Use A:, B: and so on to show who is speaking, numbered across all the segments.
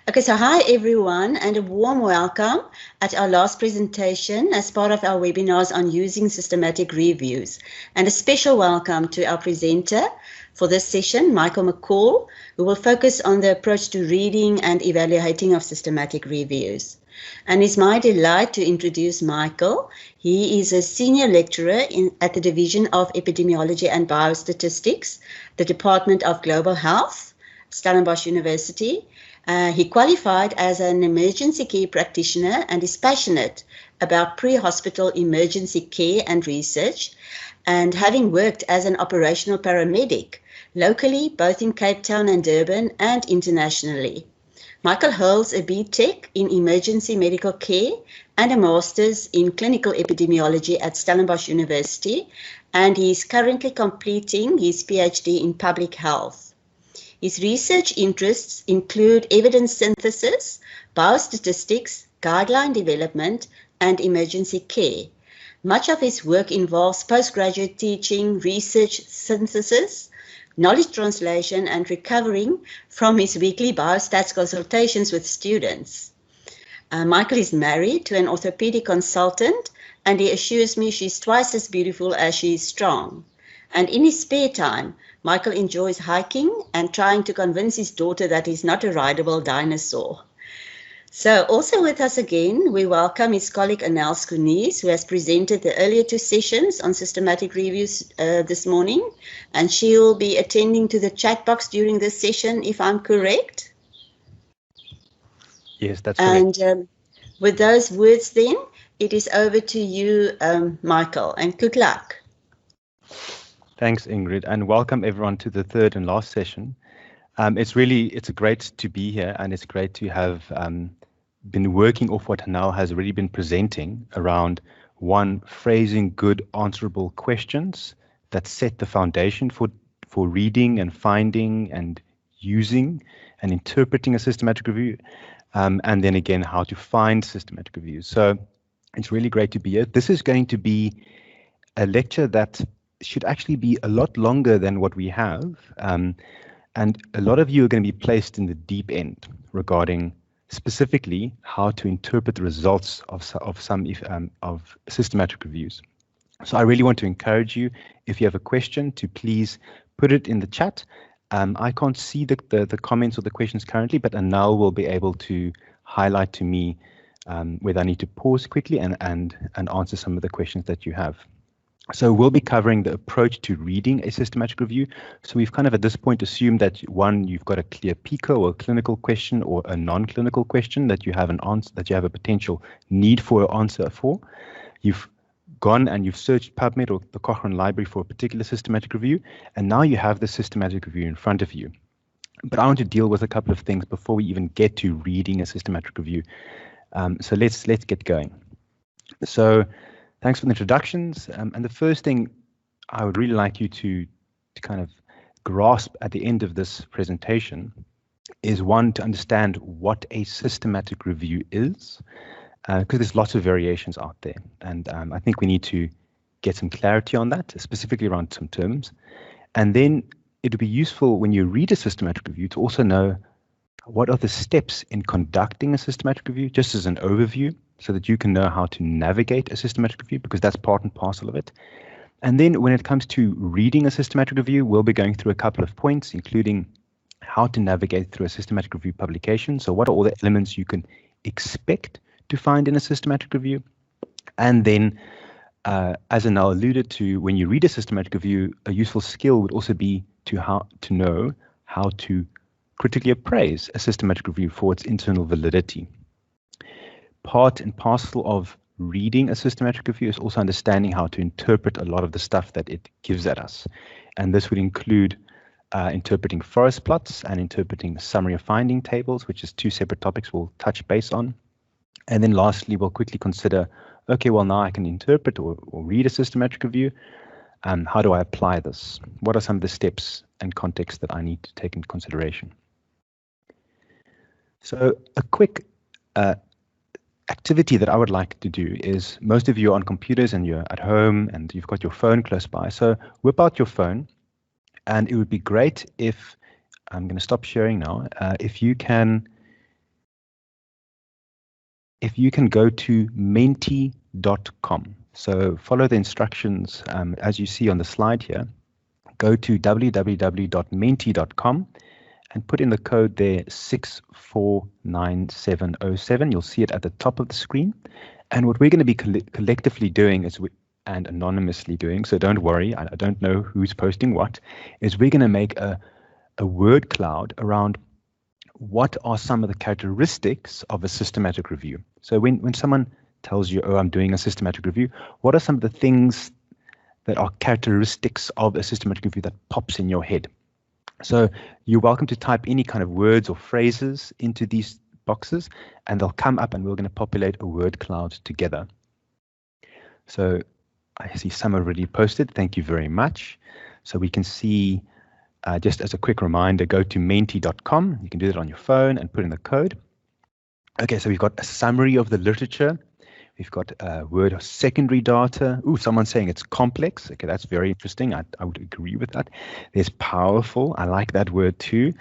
A: Okay, so hi everyone and a warm welcome at our last presentation as part of our webinars on using systematic reviews. And a special welcome to our presenter for this session, Michael McCaul, who will focus on the approach to reading and evaluating of systematic reviews. And it's my delight to introduce Michael. He is a senior lecturer at the Division of Epidemiology and Biostatistics, the Department of Global Health, Stellenbosch University. He qualified as an emergency care practitioner and is passionate about pre-hospital emergency care and research, and having worked as an operational paramedic locally, both in Cape Town and Durban, and internationally. Michael holds a BTech in emergency medical care and a master's in clinical epidemiology at Stellenbosch University, and he is currently completing his PhD in public health. His research interests include evidence synthesis, biostatistics, guideline development, and emergency care. Much of his work involves postgraduate teaching, research synthesis, knowledge translation, and recovering from his weekly biostats consultations with students. Michael is married to an orthopedic consultant, and he assures me she's twice as beautiful as she is strong. And in his spare time, Michael enjoys hiking and trying to convince his daughter that he's not a rideable dinosaur. So also with us again, we welcome his colleague Anel Skounis, who has presented the earlier two sessions on systematic reviews this morning, and she will be attending to the chat box during this session, if I'm correct.
B: Yes, that's correct.
A: And with those words then, it is over to you, Michael, and good luck.
B: Thanks, Ingrid, and welcome everyone to the third and last session. It's great to be here, and it's great to have been working off what Anel has already been presenting around one, phrasing good answerable questions that set the foundation for reading and finding and using and interpreting a systematic review, and then again how to find systematic reviews. So it's really great to be here. This is going to be a lecture that should actually be a lot longer than what we have, and a lot of you are going to be placed in the deep end regarding specifically how to interpret the results of systematic reviews. So I really want to encourage you, if you have a question, to please put it in the chat. I can't see the comments or the questions currently, but Anel will be able to highlight to me whether I need to pause quickly and answer some of the questions that you have. So we'll be covering the approach to reading a systematic review. So we've kind of at this point assumed that one, you've got a clear PICO or a clinical question or a non-clinical question that you have an answer, that you have a potential need for an answer for. You've gone and you've searched PubMed or the Cochrane library for a particular systematic review, and now you have the systematic review in front of you. But I want to deal with a couple of things before we even get to reading a systematic review. So let's get going. So thanks for the introductions. And the first thing I would really like you to kind of grasp at the end of this presentation is, one, to understand what a systematic review is, because there's lots of variations out there. And I think we need to get some clarity on that, specifically around some terms. And then it would be useful when you read a systematic review to also know what are the steps in conducting a systematic review, just as an overview, so that you can know how to navigate a systematic review, because that's part and parcel of it. And then when it comes to reading a systematic review, we'll be going through a couple of points, including how to navigate through a systematic review publication. So what are all the elements you can expect to find in a systematic review? And then, as Anel alluded to, when you read a systematic review, a useful skill would also be to know how to critically appraise a systematic review for its internal validity. Part and parcel of reading a systematic review is also understanding how to interpret a lot of the stuff that it gives at us. And this would include interpreting forest plots and interpreting summary of finding tables, which is two separate topics we'll touch base on. And then lastly, we'll quickly consider, okay, well, now I can interpret or read a systematic review. How do I apply this? What are some of the steps and context that I need to take into consideration? So a quick activity that I would like to do is, most of you are on computers and you're at home and you've got your phone close by. So whip out your phone, and it would be great if, I'm going to stop sharing now, if you can if you can go to menti.com. So follow the instructions as you see on the slide here. Go to www.menti.com and put in the code there 649707. You'll see it at the top of the screen. And what we're going to be collectively doing is and anonymously doing, so don't worry, I don't know who's posting what, is we're going to make a word cloud around what are some of the characteristics of a systematic review. So when someone tells you, oh, I'm doing a systematic review, what are some of the things that are characteristics of a systematic review that pops in your head? So you're welcome to type any kind of words or phrases into these boxes, and they'll come up and we're going to populate a word cloud together. So I see some already posted. Thank you very much. So we can see, just as a quick reminder, go to menti.com. You can do that on your phone and put in the code. Okay, so we've got a summary of the literature. We've got a word of secondary data. Ooh, someone's saying it's complex. Okay, that's very interesting. I would agree with that. There's powerful. I like that word too.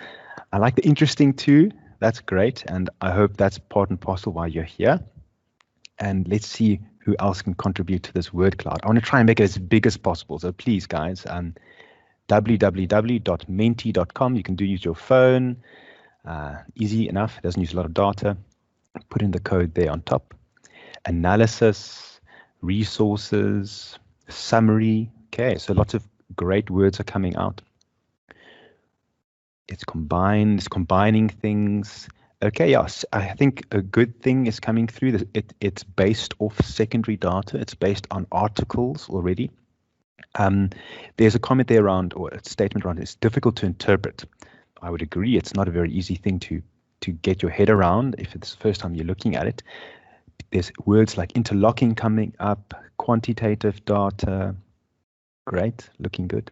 B: I like the interesting too. That's great. And I hope that's part and parcel why you're here. And let's see who else can contribute to this word cloud. I want to try and make it as big as possible. So please, guys, www.menti.com. You can use your phone. Easy enough. It doesn't use a lot of data. Put in the code there on top. Analysis, resources, summary. Okay, so lots of great words are coming out. It's combining things. Okay, yes, I think a good thing is coming through. It's based off secondary data. It's based on articles already. There's a comment there around, or a statement around, it's difficult to interpret. I would agree. It's not a very easy thing to get your head around if it's the first time you're looking at it. There's words like interlocking coming up, quantitative data. Great, looking good.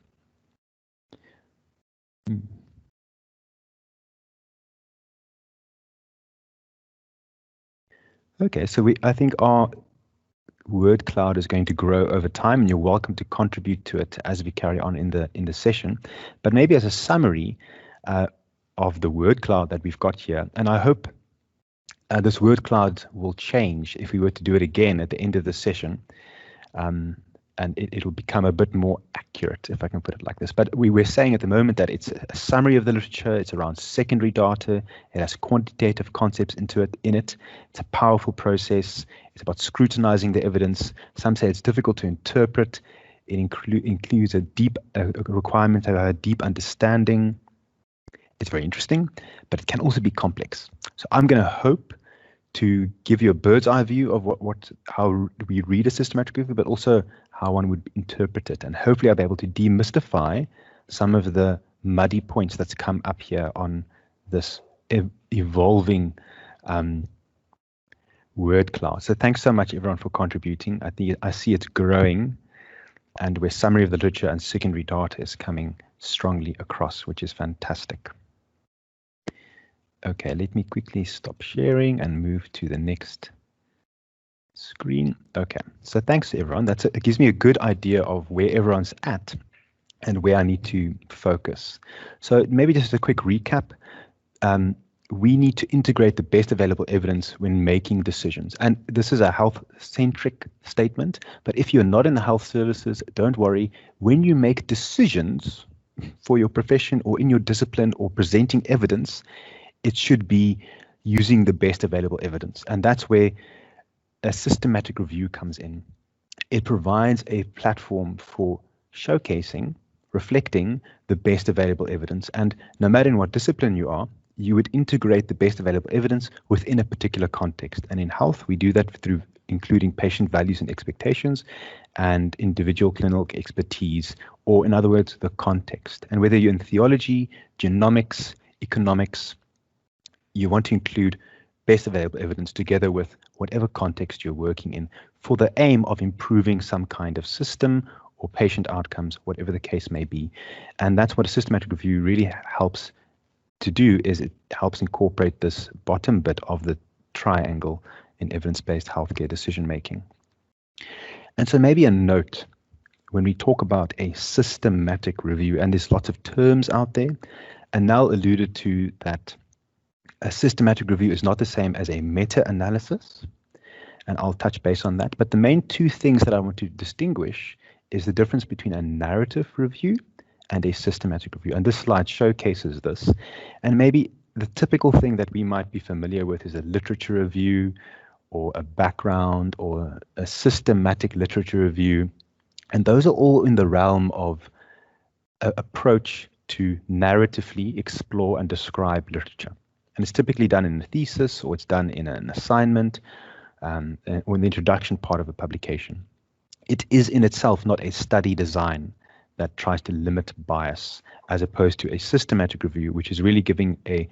B: Okay, so I think our word cloud is going to grow over time, and you're welcome to contribute to it as we carry on in the session. But maybe as a summary of the word cloud that we've got here, and I hope this word cloud will change if we were to do it again at the end of the session, and it'll become a bit more accurate, if I can put it like this. But we were saying at the moment that it's a summary of the literature. It's around secondary data. It has quantitative concepts in it. It's a powerful process. It's about scrutinizing the evidence. Some say it's difficult to interpret. It includes a requirement of a deep understanding. It's very interesting, but it can also be complex. So I'm going to hope to give you a bird's eye view of how we read a systematic review, but also how one would interpret it. And hopefully I'll be able to demystify some of the muddy points that's come up here on this evolving word cloud. So thanks so much, everyone, for contributing. I see it's growing, and where summary of the literature and secondary data is coming strongly across, which is fantastic. Okay, let me quickly stop sharing and move to the next screen. Okay, so thanks everyone. It gives me a good idea of where everyone's at and where I need to focus. So maybe just a quick recap. We need to integrate the best available evidence when making decisions. And this is a health-centric statement, but if you're not in the health services, don't worry. When you make decisions for your profession or in your discipline or presenting evidence, it should be using the best available evidence. And that's where a systematic review comes in. It provides a platform for showcasing, reflecting the best available evidence. And no matter in what discipline you are, you would integrate the best available evidence within a particular context. And in health, we do that through including patient values and expectations and individual clinical expertise, or in other words, the context. And whether you're in theology, genomics, economics, you want to include best available evidence together with whatever context you're working in for the aim of improving some kind of system or patient outcomes, whatever the case may be. And that's what a systematic review really helps to do, is it helps incorporate this bottom bit of the triangle in evidence-based healthcare decision-making. And so maybe a note when we talk about a systematic review, and there's lots of terms out there, and Nell alluded to that a systematic review is not the same as a meta-analysis. and I'll touch base on that. But the main two things that I want to distinguish is the difference between a narrative review and a systematic review. And this slide showcases this. And maybe the typical thing that we might be familiar with is a literature review or a background or a systematic literature review. And those are all in the realm of an approach to narratively explore and describe literature. And it's typically done in a thesis, or it's done in an assignment, or in the introduction part of a publication. It is in itself not a study design that tries to limit bias, as opposed to a systematic review, which is really giving a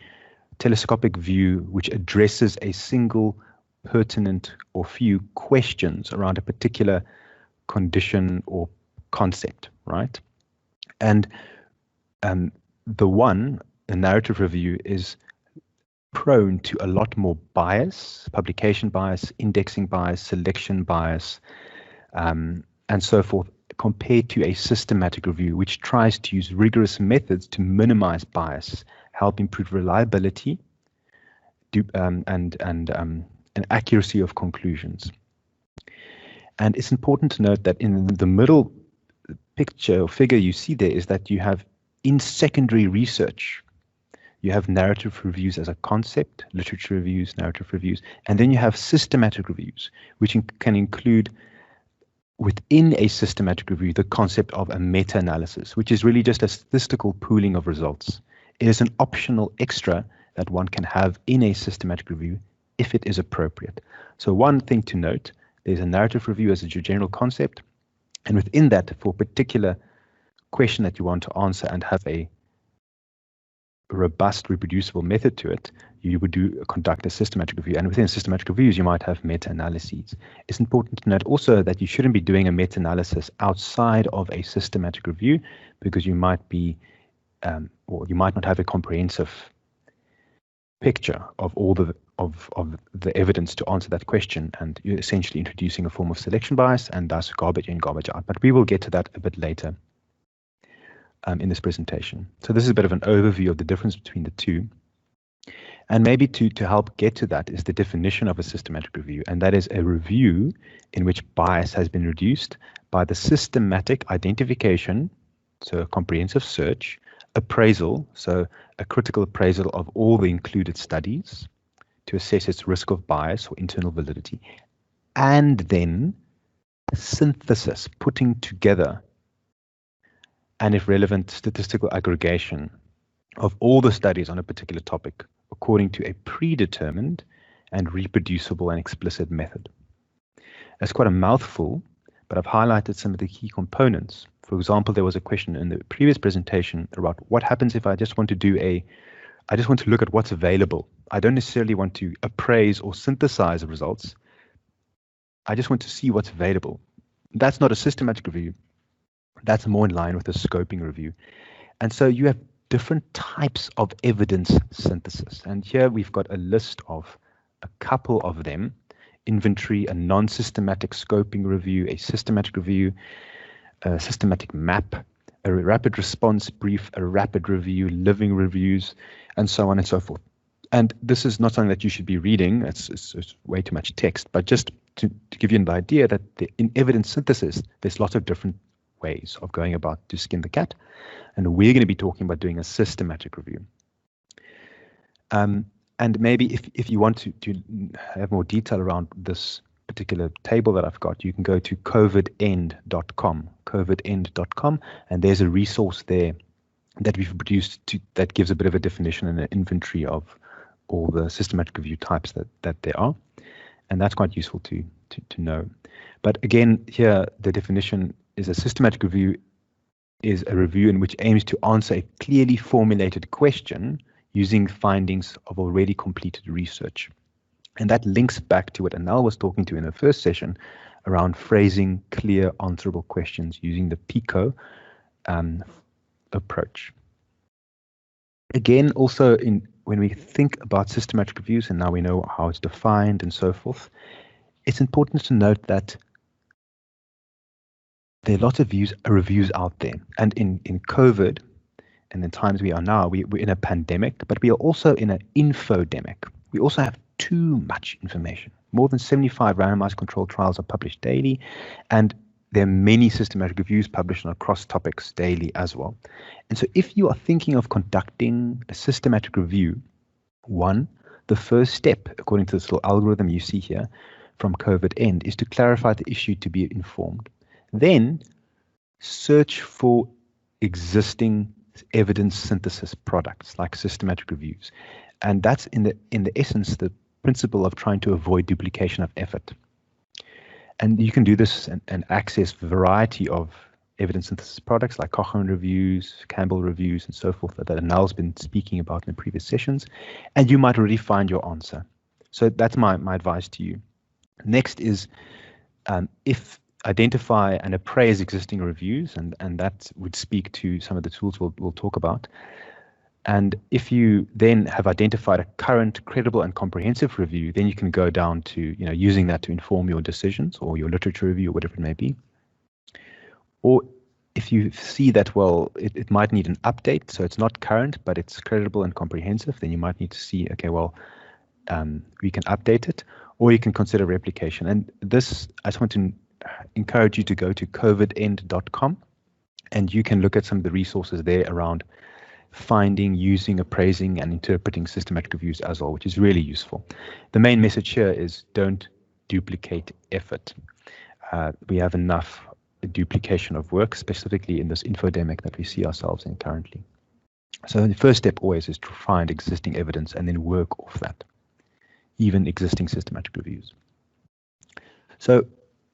B: telescopic view which addresses a single pertinent or few questions around a particular condition or concept, right? And the narrative review is prone to a lot more bias, publication bias, indexing bias, selection bias, and so forth, compared to a systematic review, which tries to use rigorous methods to minimize bias, help improve reliability, and accuracy of conclusions. And it's important to note that in the middle picture or figure you see there is that you have in secondary research, you have narrative reviews as a concept, literature reviews, narrative reviews, and then you have systematic reviews, which can include within a systematic review the concept of a meta-analysis, which is really just a statistical pooling of results. It is an optional extra that one can have in a systematic review if it is appropriate. So one thing to note, there's a narrative review as a general concept, and within that, for a particular question that you want to answer and have a robust, reproducible method to it, you would conduct a systematic review. And within systematic reviews, you might have meta-analyses. It's important to note also that you shouldn't be doing a meta-analysis outside of a systematic review, because you might be, or you might not have a comprehensive picture of all the evidence to answer that question, and you're essentially introducing a form of selection bias and thus garbage in, garbage out. But we will get to that a bit later in this presentation. So this is a bit of an overview of the difference between the two. And maybe to help get to that is the definition of a systematic review, and that is a review in which bias has been reduced by the systematic identification, so a comprehensive search, appraisal, so a critical appraisal of all the included studies to assess its risk of bias or internal validity, and then synthesis, putting together, and if relevant, statistical aggregation of all the studies on a particular topic according to a predetermined and reproducible and explicit method. That's quite a mouthful, but I've highlighted some of the key components. For example, there was a question in the previous presentation about what happens if I just want to I just want to look at what's available. I don't necessarily want to appraise or synthesize the results. I just want to see what's available. That's not a systematic review. That's more in line with a scoping review. And so you have different types of evidence synthesis. And here we've got a list of a couple of them: inventory, a non-systematic scoping review, a systematic review, a systematic map, a rapid response brief, a rapid review, living reviews, and so on and so forth. And this is not something that you should be reading. It's way too much text. But just to give you an idea that in evidence synthesis, there's lots of different ways of going about to skin the cat. And we're going to be talking about doing a systematic review. And maybe if you want to have more detail around this particular table that I've got, you can go to covidend.com, and there's a resource there that we've produced that gives a bit of a definition and an inventory of all the systematic review types that there are. And that's quite useful to know. But again, here the definition is a systematic review is a review in which aims to answer a clearly formulated question using findings of already completed research. And that links back to what Anel was talking to in her first session around phrasing clear, answerable questions using the PICO approach. Again, also when we think about systematic reviews, and now we know how it's defined and so forth, it's important to note that there are lots of reviews out there. And in COVID, and the times we are now, we're in a pandemic, but we are also in an infodemic. We also have too much information. More than 75 randomized controlled trials are published daily, and there are many systematic reviews published on across topics daily as well. And so if you are thinking of conducting a systematic review, one, the first step, according to this little algorithm you see here from COVID End, is to clarify the issue to be informed. Then search for existing evidence synthesis products like systematic reviews. And that's in the essence the principle of trying to avoid duplication of effort. And you can do this and access a variety of evidence synthesis products like Cochrane reviews, Campbell reviews, and so forth that Anel's been speaking about in the previous sessions, and you might already find your answer. So that's my advice to you. Next is if identify and appraise existing reviews, and that would speak to some of the tools we'll talk about. And if you then have identified a current, credible, and comprehensive review, then you can go down to using that to inform your decisions or your literature review or whatever it may be. Or if you see that, well, it might need an update, so it's not current, but it's credible and comprehensive, then you might need to see, okay, well, we can update it, or you can consider replication. And this, I just want to encourage you to go to covidend.com, and you can look at some of the resources there around finding, using, appraising, and interpreting systematic reviews as well, which is really useful. The main message here is don't duplicate effort. We have enough duplication of work, specifically in this infodemic that we see ourselves in currently. So the first step always is to find existing evidence and then work off that, even existing systematic reviews. So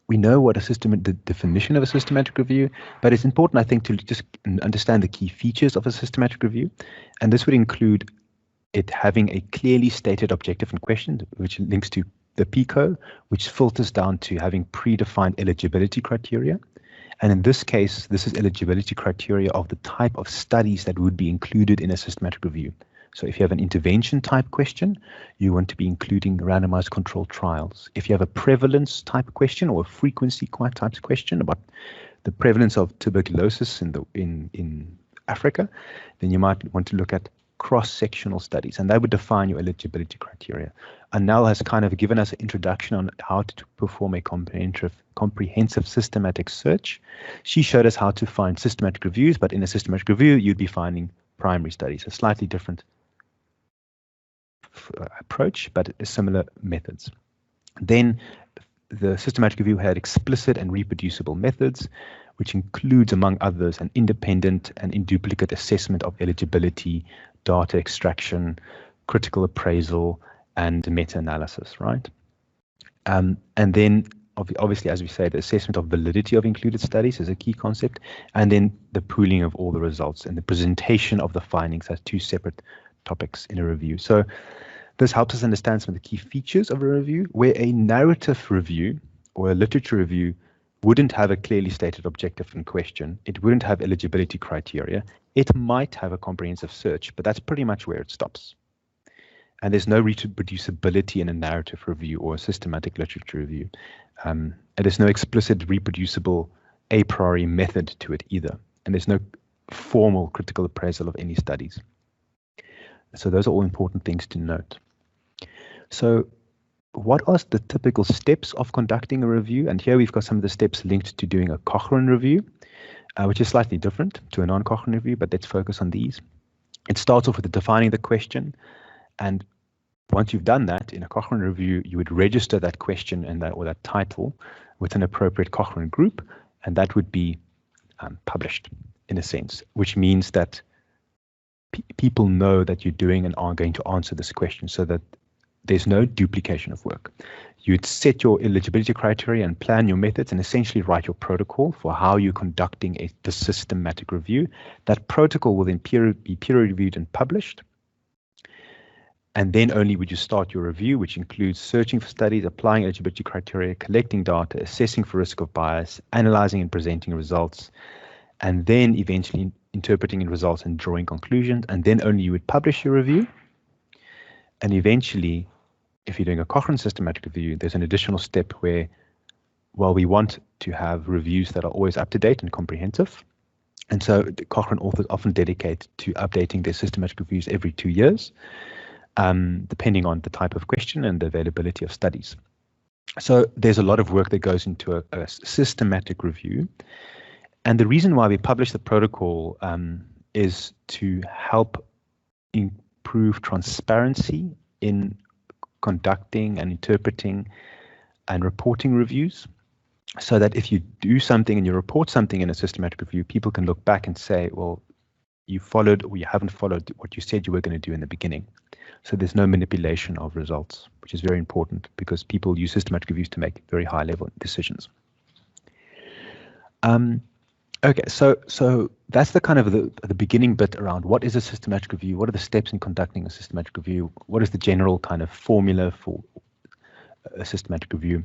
B: we know what the definition of a systematic review, but it's important, I think, to just understand the key features of a systematic review. And this would include it having a clearly stated objective and question, which links to the PICO, which filters down to having predefined eligibility criteria. And in this case, this is eligibility criteria of the type of studies that would be included in a systematic review. So if you have an intervention type question, you want to be including randomized controlled trials. If you have a prevalence type question or a frequency type question about the prevalence of tuberculosis in Africa, then you might want to look at cross-sectional studies, and that would define your eligibility criteria. Anel has kind of given us an introduction on how to perform a comprehensive systematic search. She showed us how to find systematic reviews, but in a systematic review, you'd be finding primary studies, a slightly different approach, but similar methods. Then the systematic review had explicit and reproducible methods, which includes, among others, an independent and induplicate assessment of eligibility, data extraction, critical appraisal, and meta-analysis, right? And then, obviously, as we say, the assessment of validity of included studies is a key concept, and then the pooling of all the results and the presentation of the findings as two separate topics in a review. So this helps us understand some of the key features of a review, where a narrative review or a literature review wouldn't have a clearly stated objective and question. It wouldn't have eligibility criteria. It might have a comprehensive search, but that's pretty much where it stops. And there's no reproducibility in a narrative review or a systematic literature review. And there's no explicit reproducible a priori method to it either. And there's no formal critical appraisal of any studies. So those are all important things to note. So what are the typical steps of conducting a review? And here we've got some of the steps linked to doing a Cochrane review, which is slightly different to a non-Cochrane review, but let's focus on these. It starts off with defining the question. And once you've done that in a Cochrane review, you would register that question and that title with an appropriate Cochrane group, and that would be published in a sense, which means that people know that you're doing and are going to answer this question, so that there's no duplication of work. You'd set your eligibility criteria and plan your methods and essentially write your protocol for how you're conducting the systematic review. That protocol will then be peer reviewed and published. And then only would you start your review, which includes searching for studies, applying eligibility criteria, collecting data, assessing for risk of bias, analyzing and presenting results, and then eventually interpreting results and drawing conclusions. And then only you would publish your review. And eventually, if you're doing a Cochrane systematic review, there's an additional step where, well, we want to have reviews that are always up to date and comprehensive. And so the Cochrane authors often dedicate to updating their systematic reviews every 2 years, depending on the type of question and the availability of studies. So there's a lot of work that goes into a systematic review. And the reason why we publish the protocol is to help improve transparency in conducting and interpreting and reporting reviews, so that if you do something and you report something in a systematic review, people can look back and say, well, you followed or you haven't followed what you said you were going to do in the beginning. So there's no manipulation of results, which is very important because people use systematic reviews to make very high level decisions. Okay, so that's the kind of the beginning bit around what is a systematic review, what are the steps in conducting a systematic review, what is the general kind of formula for a systematic review.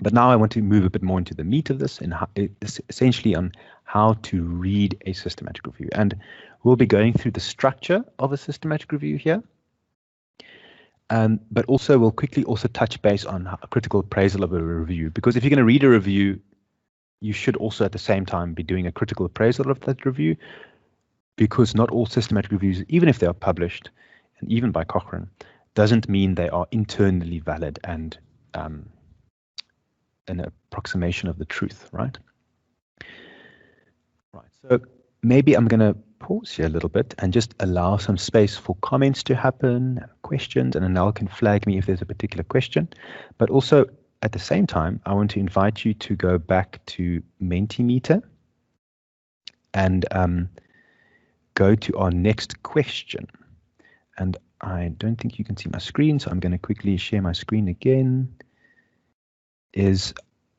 B: But now I want to move a bit more into the meat of this and essentially on how to read a systematic review. And we'll be going through the structure of a systematic review here. But also we'll quickly also touch base on a critical appraisal of a review, because if you're going to read a review, you should also at the same time be doing a critical appraisal of that review, because not all systematic reviews, even if they are published, and even by Cochrane, doesn't mean they are internally valid and an approximation of the truth, right? Right, so maybe I'm going to pause here a little bit and just allow some space for comments to happen, questions, and Anel can flag me if there's a particular question. But also at the same time, I want to invite you to go back to Mentimeter and go to our next question. And I don't think you can see my screen, so I'm going to quickly share my screen again.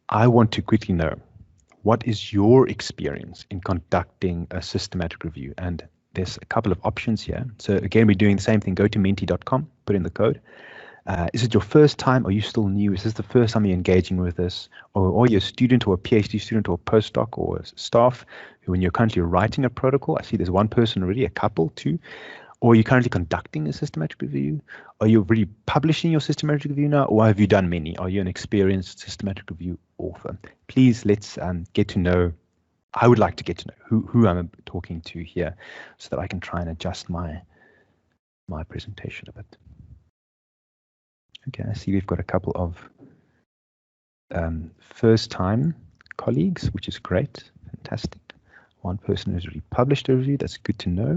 B: I want to quickly know, what is your experience in conducting a systematic review? And there's a couple of options here. So again, we're doing the same thing. Go to menti.com, put in the code. Is it your first time? Are you still new? Is this the first time you're engaging with this? Or are you a student or a PhD student or a postdoc or staff who, when you're currently writing a protocol, I see there's one person already, a couple, two. Or are you currently conducting a systematic review? Are you already publishing your systematic review now? Or have you done many? Are you an experienced systematic review author? Please, let's get to know. I would like to get to know who I'm talking to here so that I can try and adjust my presentation a bit. Okay, I see we've got a couple of first-time colleagues, which is great, fantastic. One person has already published a review, that's good to know.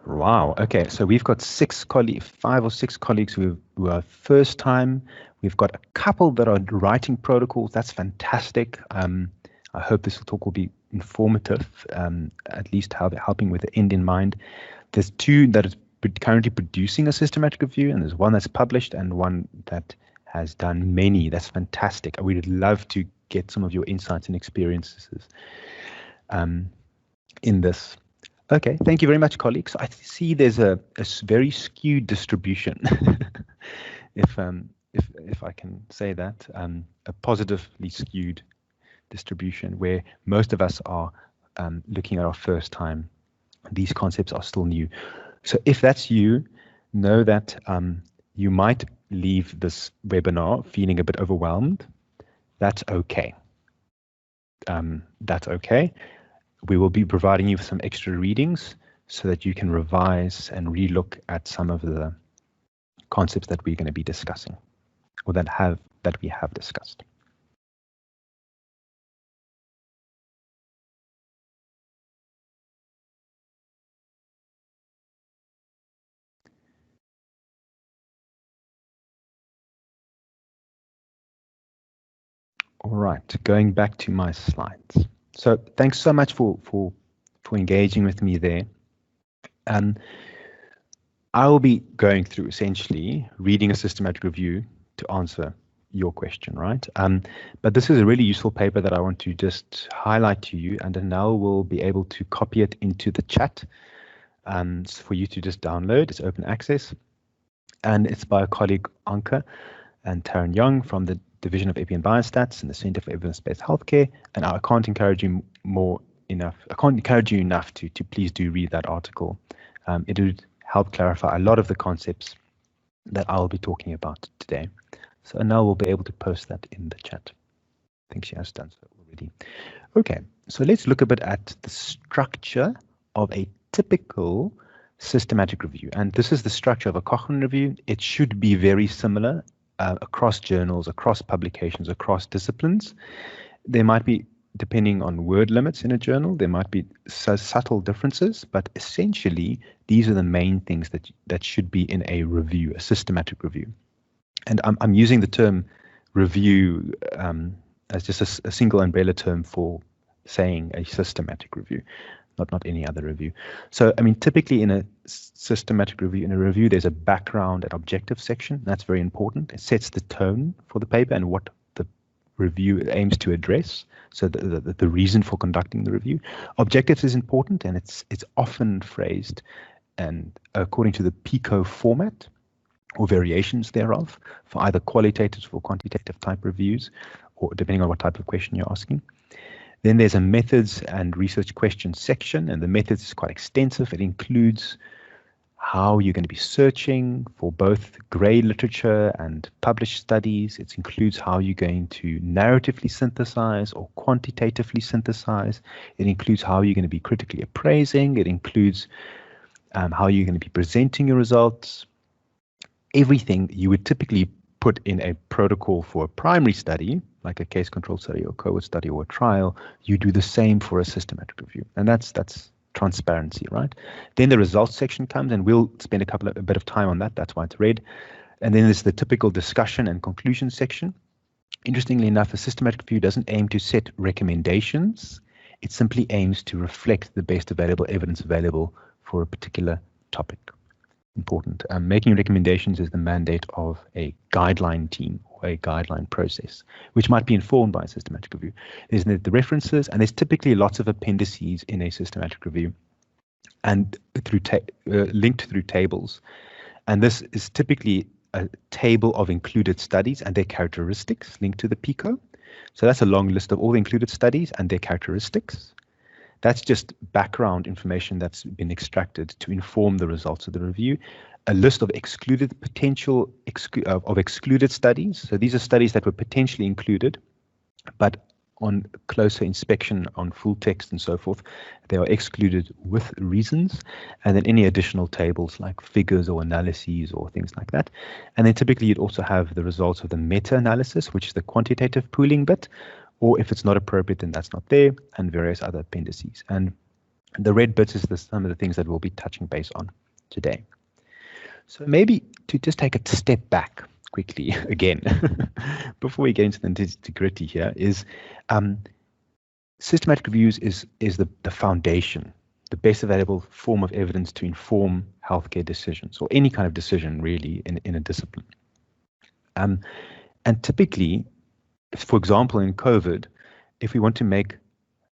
B: Wow. Okay. So we've got 5 or 6 colleagues who are first time. We've got a couple that are writing protocols. That's fantastic. I hope this talk will be informative, at least helping with the end in mind. There's 2 that is currently producing a systematic review, and there's 1 that's published and 1 that has done many. That's fantastic. We'd love to get some of your insights and experiences in this. Okay, thank you very much, colleagues. I see there's a very skewed distribution, if I can say that, a positively skewed distribution where most of us are looking at our first time. These concepts are still new. So if that's you, know that you might leave this webinar feeling a bit overwhelmed. That's okay. That's okay. We will be providing you with some extra readings so that you can revise and relook at some of the concepts that we're going to be discussing, or that we have discussed. All right, going back to my slides. So thanks so much for engaging with me there. I will be going through essentially reading a systematic review to answer your question, right? But this is a really useful paper that I want to just highlight to you, and then now we'll be able to copy it into the chat for you to just download. It's open access, and it's by a colleague Anke and Taryn Young from the Division of Epi and Biostats and the Center for Evidence-Based Healthcare. And I can't encourage you enough to please do read that article. It would help clarify a lot of the concepts that I'll be talking about today. So now we'll be able to post that in the chat. I think she has done so already. Okay, so let's look a bit at the structure of a typical systematic review. And this is the structure of a Cochrane review. It should be very similar across journals, across publications, across disciplines. There might be, depending on word limits in a journal, there might be subtle differences, but essentially these are the main things that should be in a review, a systematic review. And I'm using the term review as just a single umbrella term for saying a systematic review, not any other review. So, I mean, typically in a systematic review, there's a background and objective section. That's very important. It sets the tone for the paper and what the review aims to address. So the reason for conducting the review. Objectives is important, and it's often phrased and according to the PICO format or variations thereof for either qualitative or quantitative type reviews, or depending on what type of question you're asking. Then there's a methods and research questions section, and the methods is quite extensive. It includes how you're going to be searching for both grey literature and published studies. It includes how you're going to narratively synthesize or quantitatively synthesize. It includes how you're going to be critically appraising. It includes how you're going to be presenting your results. Everything you would typically put in a protocol for a primary study, like a case control study or cohort study or a trial, you do the same for a systematic review. And that's transparency, right? Then the results section comes, and we'll spend a bit of time on that. That's why it's red. And then there's the typical discussion and conclusion section. Interestingly enough, a systematic review doesn't aim to set recommendations. It simply aims to reflect the best available evidence available for a particular topic. Important. Making recommendations is the mandate of a guideline team or a guideline process, which might be informed by a systematic review. There's the references, and there's typically lots of appendices in a systematic review, and linked through tables. And this is typically a table of included studies and their characteristics linked to the PICO. So that's a long list of all the included studies and their characteristics. That's just background information that's been extracted to inform the results of the review. A list of excluded excluded studies. So these are studies that were potentially included, but on closer inspection on full text and so forth, they are excluded with reasons. And then any additional tables like figures or analyses or things like that. And then typically you'd also have the results of the meta-analysis, which is the quantitative pooling bit. Or if it's not appropriate, then that's not there, and various other appendices. And the red bits is some of the things that we'll be touching base on today. So maybe to just take a step back quickly again, before we get into the nitty-gritty here, is systematic reviews is the foundation, the best available form of evidence to inform healthcare decisions, or any kind of decision really in a discipline. And typically, for example, in COVID, if we want to make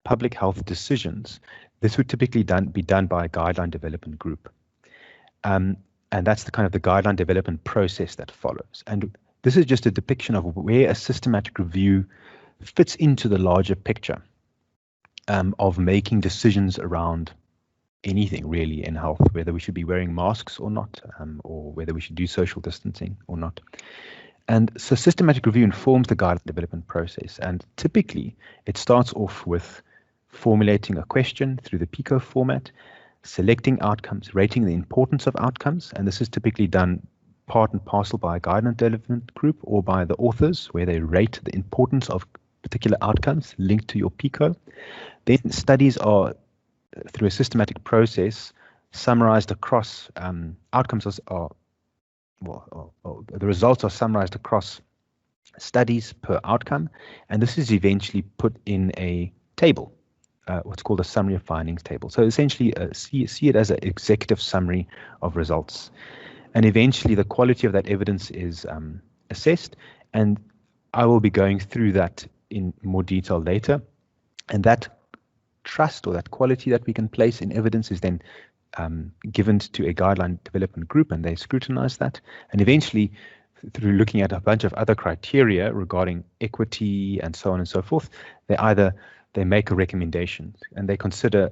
B: public health decisions, this would typically be done by a guideline development group. And that's the kind of the guideline development process that follows. And this is just a depiction of where a systematic review fits into the larger picture of making decisions around anything really in health, whether we should be wearing masks or not, or whether we should do social distancing or not. And so systematic review informs the guideline development process. And typically, it starts off with formulating a question through the PICO format, selecting outcomes, rating the importance of outcomes. And this is typically done part and parcel by a guideline development group or by the authors, where they rate the importance of particular outcomes linked to your PICO. Then studies are, through a systematic process, summarized across outcomes the results are summarized across studies per outcome, and this is eventually put in a table, what's called a summary of findings table. So essentially, see it as an executive summary of results. And eventually, the quality of that evidence is assessed, and I will be going through that in more detail later. And that trust or that quality that we can place in evidence is then given to a guideline development group, and they scrutinize that. And eventually, through looking at a bunch of other criteria regarding equity and so on and so forth, they make a recommendation, and they consider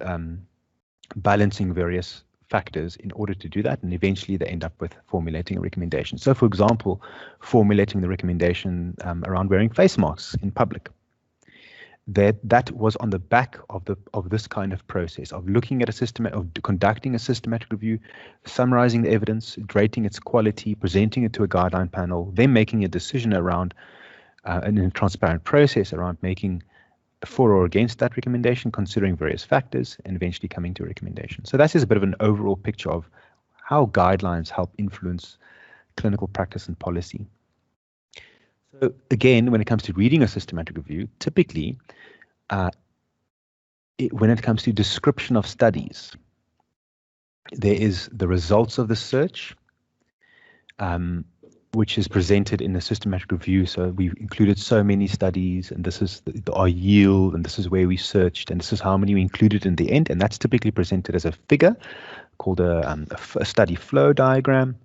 B: balancing various factors in order to do that, and eventually they end up with formulating a recommendation. So, for example, formulating the recommendation around wearing face masks in public. that was on the back of this kind of process of looking at conducting a systematic review, summarizing the evidence, rating its quality, presenting it to a guideline panel, then making a decision around in a transparent process around making for or against that recommendation, considering various factors, and eventually coming to a recommendation. So that's just a bit of an overall picture of how guidelines help influence clinical practice and policy. So again, when it comes to reading a systematic review, typically, when it comes to description of studies, there is the results of the search, which is presented in a systematic review. So we've included so many studies, and this is our yield, and this is where we searched, and this is how many we included in the end. And that's typically presented as a figure called a study flow diagram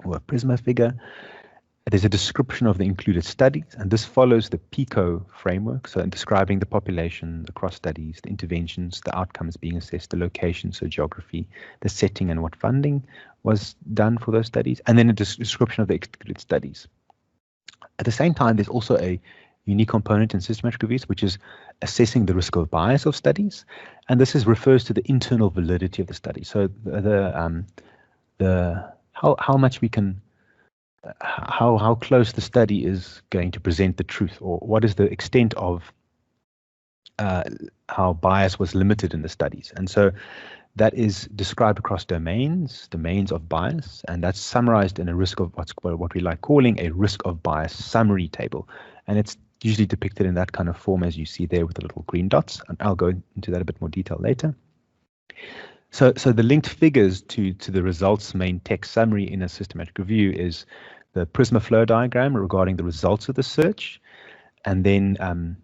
B: or a Prisma figure. There's a description of the included studies, and this follows the PICO framework. So in describing the population, the cross studies, the interventions, the outcomes being assessed, the location, so geography, the setting, and what funding was done for those studies, and then a description of the excluded studies. At the same time, there's also a unique component in systematic reviews, which is assessing the risk of bias of studies, and this refers to the internal validity of the study. So how much we can, how close the study is going to present the truth, or what is the extent of how bias was limited in the studies. And so that is described across domains of bias, and that's summarized in a risk of what we like calling a risk of bias summary table. And it's usually depicted in that kind of form as you see there with the little green dots, and I'll go into that a bit more detail later. So the linked figures to the results main text summary in a systematic review is the Prisma flow diagram regarding the results of the search, and then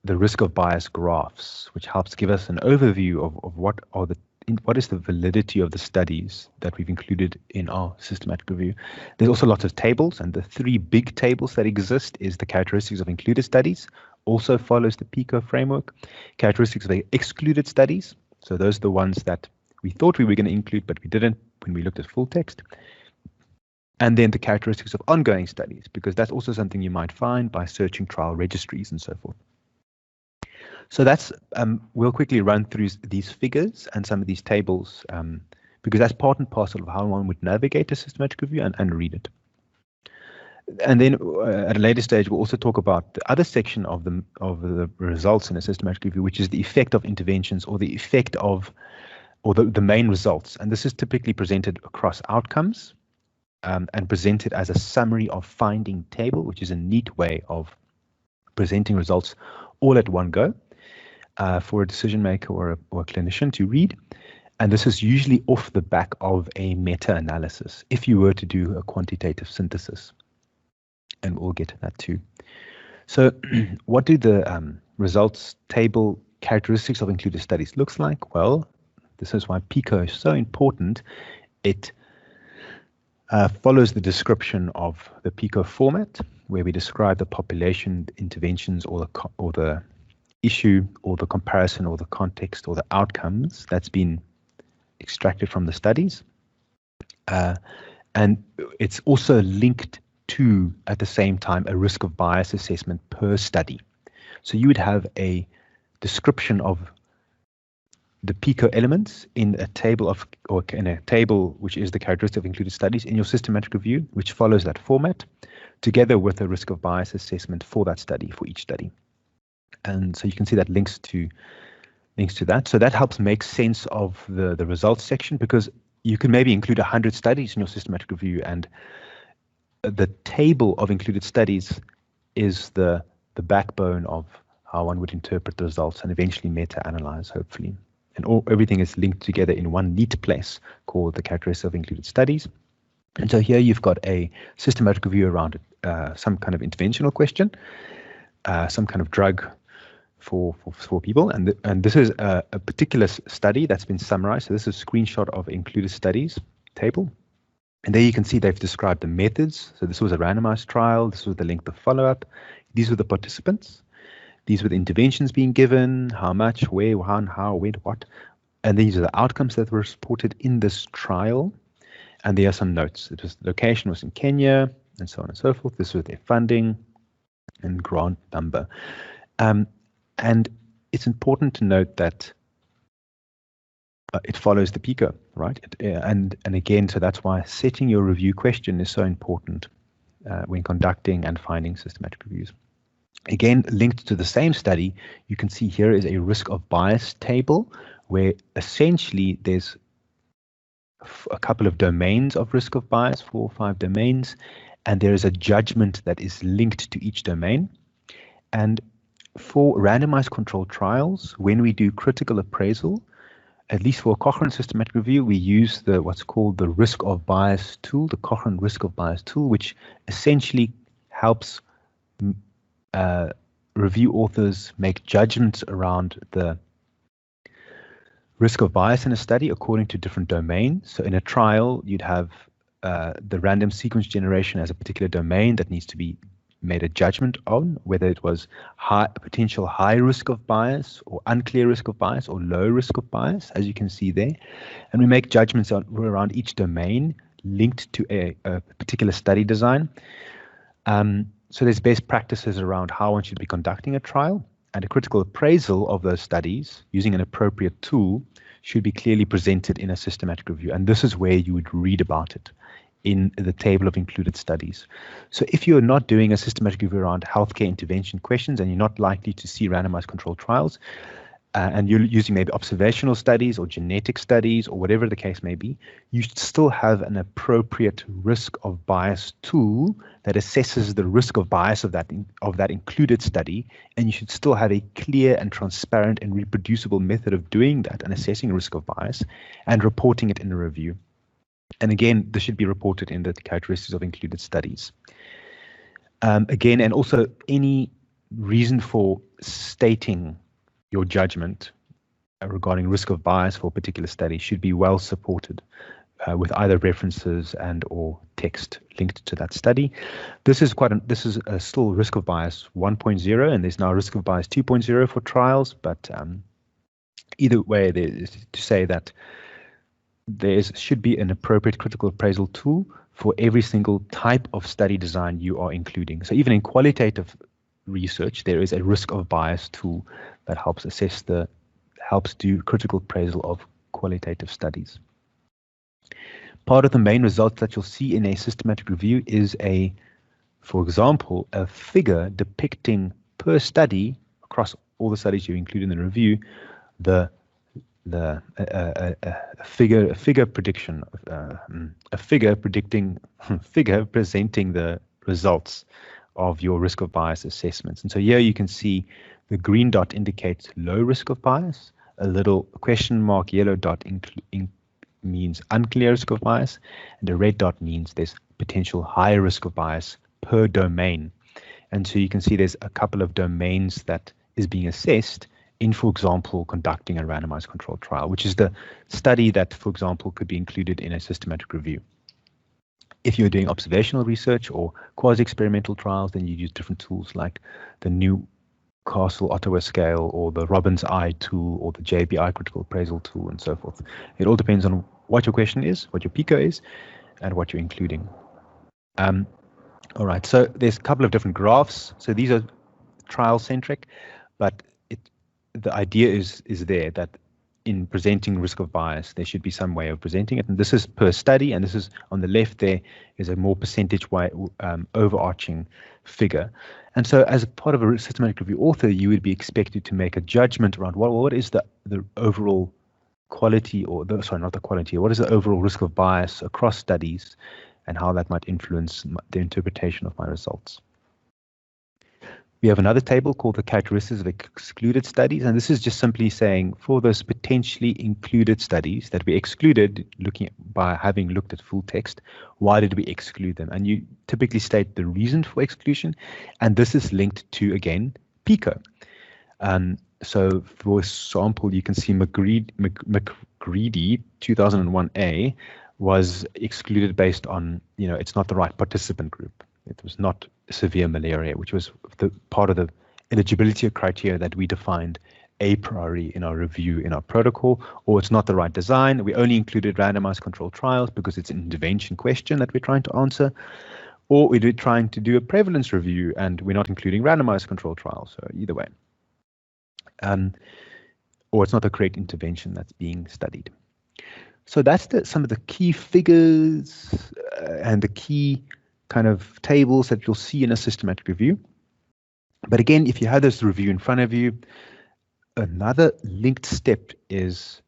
B: the risk of bias graphs, which helps give us an overview of what is the validity of the studies that we've included in our systematic review. There's also lots of tables, and the three big tables that exist is the characteristics of included studies, also follows the PICO framework, characteristics of the excluded studies. So those are the ones that we thought we were going to include, but we didn't when we looked at full text. And then the characteristics of ongoing studies, because that's also something you might find by searching trial registries and so forth. So that's, we'll quickly run through these figures and some of these tables, because that's part and parcel of how one would navigate a systematic review and read it. And then at a later stage, we'll also talk about the other section of the results in a systematic review, which is the effect of interventions, or the effect of, or the main results. And this is typically presented across outcomes and presented as a summary of finding table, which is a neat way of presenting results all at one go for a decision maker or a clinician to read. And this is usually off the back of a meta-analysis, if you were to do a quantitative synthesis. And we'll get to that too. So what do the results table characteristics of included studies looks like? Well, this is why PICO is so important. It follows the description of the PICO format, where we describe the population, interventions, or the issue, or the comparison, or the context, or the outcomes that's been extracted from the studies. And it's also linked to, at the same time, a risk of bias assessment per study. So you would have a description of the PICO elements in a table which is the characteristic of included studies in your systematic review, which follows that format, together with a risk of bias assessment for that study, for each study. And so you can see that links to that. So that helps make sense of the results section, because you can maybe include 100 studies in your systematic review, and the table of included studies is the backbone of how one would interpret the results and eventually meta-analyze, hopefully. And everything is linked together in one neat place called the characteristics of included studies. And so here you've got a systematic review around some kind of interventional question, some kind of drug for people. And this is a particular study that's been summarized. So this is a screenshot of included studies table. And there you can see they've described the methods. So this was a randomized trial. This was the length of follow-up. These were the participants. These were the interventions being given, how much, where, when, how, when, what. And these are the outcomes that were reported in this trial. And there are some notes. The location was in Kenya, and so on and so forth. This was their funding and grant number. And And it's important to note that it follows the PICO, right? And again, so that's why setting your review question is so important when conducting and finding systematic reviews. Again, linked to the same study, you can see here is a risk of bias table where essentially there's a couple of domains of risk of bias, 4 or 5 domains, and there is a judgment that is linked to each domain. And for randomized controlled trials, when we do critical appraisal, at least for a Cochrane systematic review, we use what's called the risk of bias tool, the Cochrane risk of bias tool, which essentially helps review authors make judgments around the risk of bias in a study according to different domains. So in a trial, you'd have the random sequence generation as a particular domain that needs to be made a judgment on, whether it was potential high risk of bias or unclear risk of bias or low risk of bias, as you can see there. And we make judgments around each domain linked to a particular study design. So there's best practices around how one should be conducting a trial, and a critical appraisal of those studies using an appropriate tool should be clearly presented in a systematic review. And this is where you would read about it in the table of included studies. So if you're not doing a systematic review around healthcare intervention questions and you're not likely to see randomized controlled trials, and you're using maybe observational studies or genetic studies or whatever the case may be, you should still have an appropriate risk of bias tool that assesses the risk of bias of that included study, and you should still have a clear and transparent and reproducible method of doing that and assessing risk of bias and reporting it in a review. And again, this should be reported in the characteristics of included studies. Again, and also any reason for stating your judgment regarding risk of bias for a particular study should be well supported with either references and or text linked to that study. This is still risk of bias 1.0, and there's now risk of bias 2.0 for trials. But either way, there is to say that there should be an appropriate critical appraisal tool for every single type of study design you are including. So even in qualitative research, there is a risk of bias tool that helps do critical appraisal of qualitative studies. Part of the main results that you'll see in a systematic review is for example, a figure depicting per study across all the studies you include in the review, a figure presenting the results of your risk of bias assessments. And so here you can see the green dot indicates low risk of bias, a little question mark yellow dot means unclear risk of bias, and a red dot means there's potential high risk of bias per domain. And so you can see there's a couple of domains that is being assessed in, for example, conducting a randomized controlled trial, which is the study that, for example, could be included in a systematic review. If you're doing observational research or quasi-experimental trials, then you use different tools like the Newcastle Ottawa scale or the Robbins I tool or the JBI critical appraisal tool and so forth. It all depends on what your question is, what your PICO is, and what you're including. All right, so there's a couple of different graphs. So these are trial-centric, but the idea is there that in presenting risk of bias, there should be some way of presenting it. And this is per study, and this is on the left there is a more percentage-wise overarching figure. And so as a part of a systematic review author, you would be expected to make a judgment around what is the overall quality, or not the quality, what is the overall risk of bias across studies and how that might influence the interpretation of my results. We have another table called the characteristics of excluded studies, and this is just simply saying for those potentially included studies that we excluded, by having looked at full text, why did we exclude them? And you typically state the reason for exclusion, and this is linked to, again, PICO. So for example, you can see McGreedy 2001A was excluded based on, it's not the right participant group. It was not severe malaria, which was the part of the eligibility criteria that we defined a priori in our review in our protocol, or it's not the right design. We only included randomized controlled trials because it's an intervention question that we're trying to answer, or we're trying to do a prevalence review and we're not including randomized controlled trials. So either way. or it's not the correct intervention that's being studied. So that's some of the key figures and the key kind of tables that you'll see in a systematic review. But again, if you have this review in front of you, another linked step is,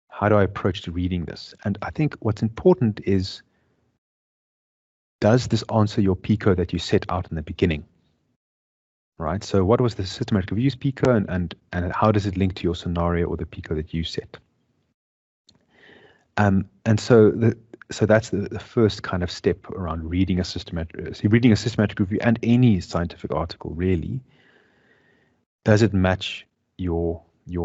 B: how do I approach to reading this? And I think what's important is, does this answer your PICO that you set out in the beginning? Right. So what was the systematic review's PICO, and how does it link to your scenario or the PICO that you set? And so that's the first kind of step around reading a systematic review and any scientific article, really. Does it match your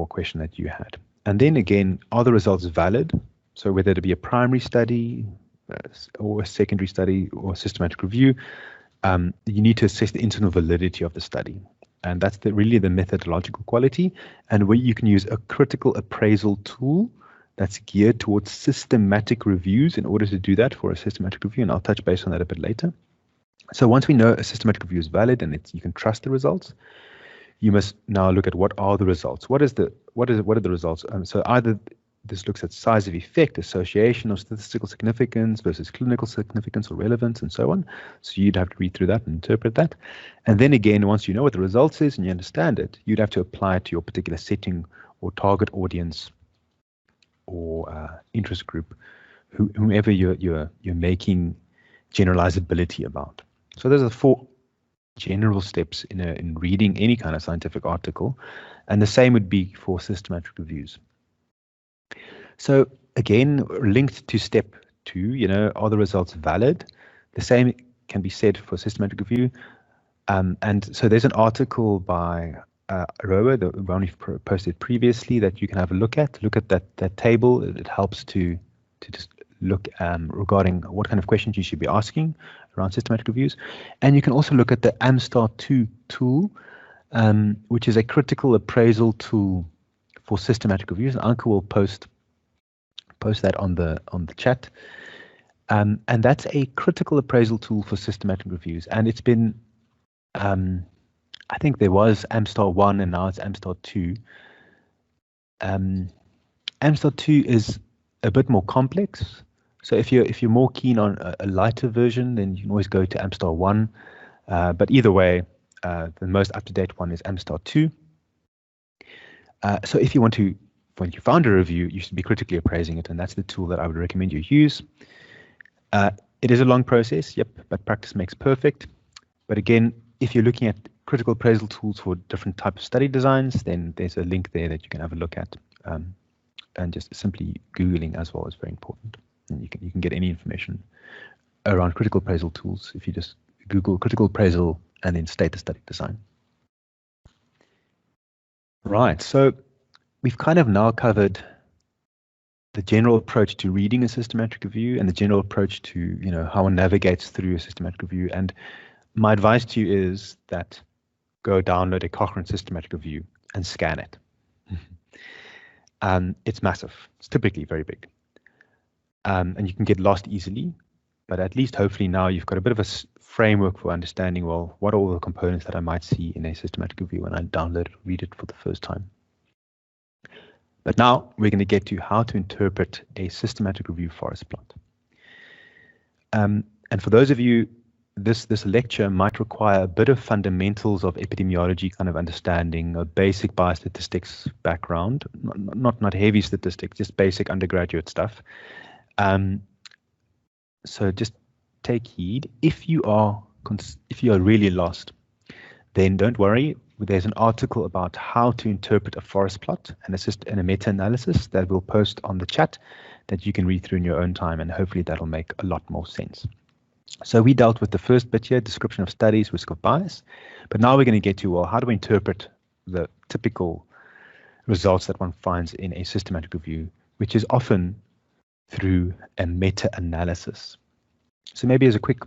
B: question that you had? And then again, are the results valid? So whether it be a primary study or a secondary study or a systematic review, you need to assess the internal validity of the study. And that's really the methodological quality, and where you can use a critical appraisal tool that's geared towards systematic reviews in order to do that for a systematic review, and I'll touch base on that a bit later. So once we know a systematic review is valid and you can trust the results, you must now look at what are the results. What are the results? So either this looks at size of effect, association, or statistical significance versus clinical significance or relevance, and so on. So you'd have to read through that and interpret that. And then again, once you know what the results is and you understand it, you'd have to apply it to your particular setting or target audience or interest group, whomever you're making generalizability about. So those are the 4 general steps in reading any kind of scientific article, and the same would be for systematic reviews. So again, linked to step 2, are the results valid? The same can be said for systematic review. And so there's an article by Roa, the one we've posted previously, that you can have a look at. Look at that table. It helps to just look regarding what kind of questions you should be asking around systematic reviews. And you can also look at the AmStar2 tool, which is a critical appraisal tool for systematic reviews. And Anke will post that on the chat. And that's a critical appraisal tool for systematic reviews. And it's been I think there was AmStar 1 and now it's AmStar 2. AmStar 2 is a bit more complex. So if you're more keen on a lighter version, then you can always go to AmStar 1. But either way, the most up-to-date one is AmStar 2. So if you want to, when you found a review, you should be critically appraising it, and that's the tool that I would recommend you use. It is a long process, yep, but practice makes perfect. But again, if you're looking at critical appraisal tools for different types of study designs, then there's a link there that you can have a look at. And just simply Googling as well is very important. And you can get any information around critical appraisal tools if you just Google critical appraisal and then state the study design. Right, so we've kind of now covered the general approach to reading a systematic review and the general approach to how one navigates through a systematic review. And my advice to you is that go download a Cochrane systematic review and scan it. It's massive. It's typically very big. And you can get lost easily, but at least hopefully now you've got a bit of a framework for understanding, well, what are all the components that I might see in a systematic review when I download it, read it for the first time. But now we're going to get to how to interpret a systematic review forest plot. And for those of you, this lecture might require a bit of fundamentals of epidemiology kind of understanding, a basic biostatistics background, not heavy statistics, just basic undergraduate stuff. So just take heed. If you are really lost, then don't worry. There's an article about how to interpret a forest plot and a meta-analysis that we'll post on the chat that you can read through in your own time, and hopefully that'll make a lot more sense. So we dealt with the first bit here, description of studies, risk of bias, but now we're going to get to, well, how do we interpret the typical results that one finds in a systematic review, which is often through a meta-analysis. So maybe as a quick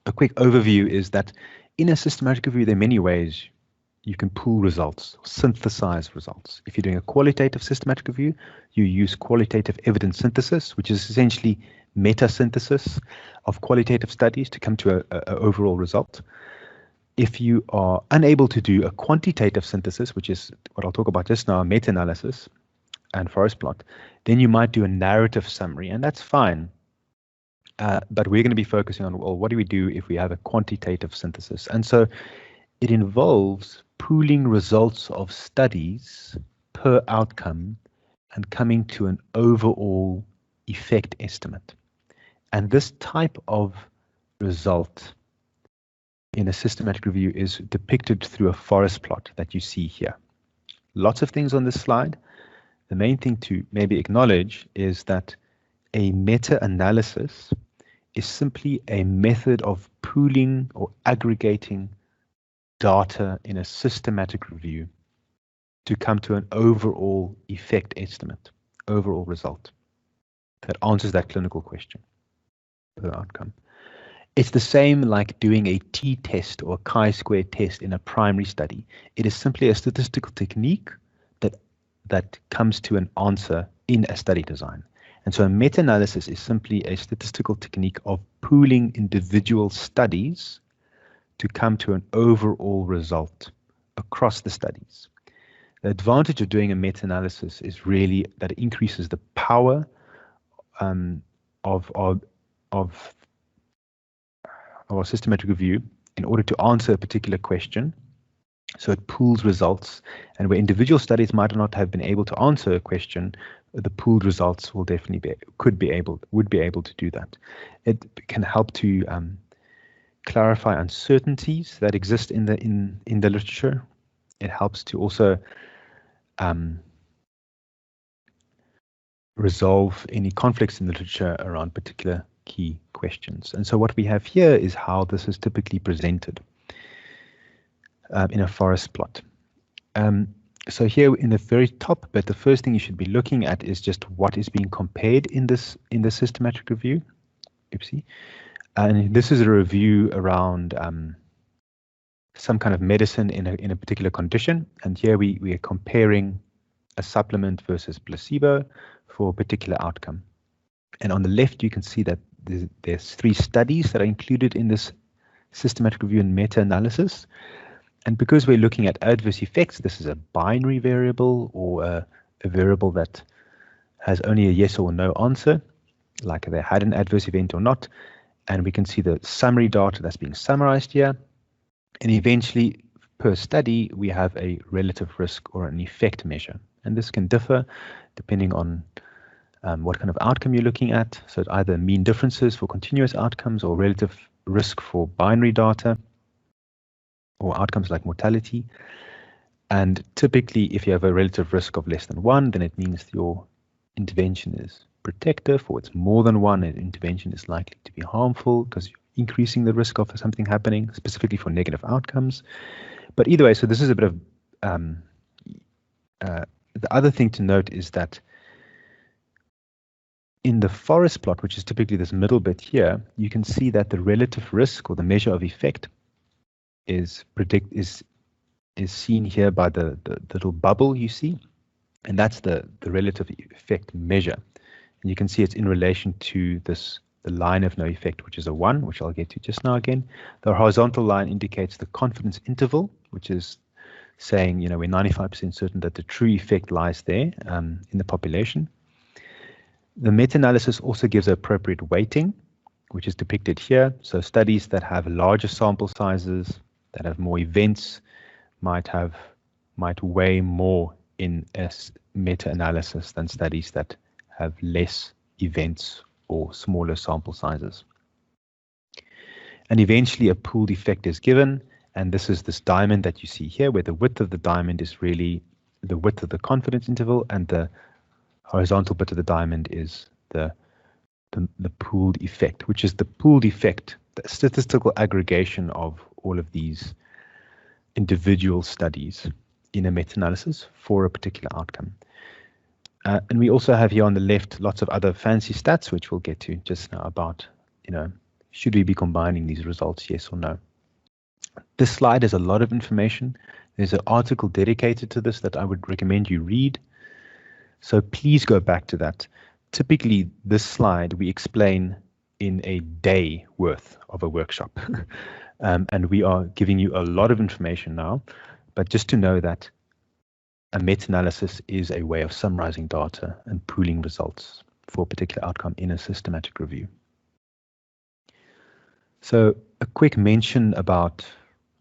B: overview is that in a systematic review, there are many ways you can pull results, synthesize results. If you're doing a qualitative systematic review, you use qualitative evidence synthesis, which is essentially meta-synthesis of qualitative studies to come to an overall result. if you are unable to do a quantitative synthesis, which is what I'll talk about just now, meta-analysis and forest plot, then you might do a narrative summary, and that's fine. But we're going to be focusing on, well, what do we do if we have a quantitative synthesis? And so it involves pooling results of studies per outcome and coming to an overall effect estimate. And this type of result in a systematic review is depicted through a forest plot that you see here. Lots of things on this slide. The main thing to maybe acknowledge is that a meta-analysis is simply a method of pooling or aggregating data in a systematic review to come to an overall effect estimate, overall result that answers that clinical question per outcome. It's the same like doing a t-test or a chi-square test in a primary study. It is simply a statistical technique that comes to an answer in a study design. And so a meta-analysis is simply a statistical technique of pooling individual studies to come to an overall result across the studies. The advantage of doing a meta-analysis is really that it increases the power of our systematic review in order to answer a particular question. So it pools results, and where individual studies might not have been able to answer a question, the pooled results will definitely would be able to do that. It can help to clarify uncertainties that exist in the literature. It helps to also resolve any conflicts in the literature around particular key questions. And so what we have here is how this is typically presented in a forest plot. So here in the very top bit, the first thing you should be looking at is just what is being compared in the systematic review. Oopsie. And this is a review around some kind of medicine in a particular condition. And here we are comparing a supplement versus placebo for a particular outcome. And on the left, you can see that there's 3 studies that are included in this systematic review and meta-analysis. And because we're looking at adverse effects, this is a binary variable or a variable that has only a yes or no answer, like they had an adverse event or not. And we can see the summary data that's being summarized here. And eventually, per study, we have a relative risk or an effect measure. And this can differ depending on what kind of outcome you're looking at. So it's either mean differences for continuous outcomes or relative risk for binary data or outcomes like mortality. And typically, if you have a relative risk of less than 1, then it means your intervention is protective, or it's more than 1, an intervention is likely to be harmful because you're increasing the risk of something happening, specifically for negative outcomes. But either way, so this is a bit of the other thing to note is that in the forest plot, which is typically this middle bit here, you can see that the relative risk or the measure of effect is seen here by the little bubble you see, and that's the relative effect measure. And you can see it's in relation to the line of no effect, which is a 1, which I'll get to just now again. The horizontal line indicates the confidence interval, which is saying, we're 95% certain that the true effect lies there in the population. The meta-analysis also gives appropriate weighting, which is depicted here. So studies that have larger sample sizes, that have more events, might weigh more in a meta-analysis than studies that have less events or smaller sample sizes. And eventually a pooled effect is given, and this is this diamond that you see here, where the width of the diamond is really the width of the confidence interval, and the horizontal bit of the diamond is the pooled effect, which is the pooled effect, the statistical aggregation of all of these individual studies in a meta-analysis for a particular outcome. And we also have here on the left lots of other fancy stats, which we'll get to just now about, should we be combining these results, yes or no. This slide has a lot of information. There's an article dedicated to this that I would recommend you read. So please go back to that. Typically, this slide, we explain in a day worth of a workshop. And we are giving you a lot of information now, but just to know that a meta-analysis is a way of summarizing data and pooling results for a particular outcome in a systematic review. So a quick mention about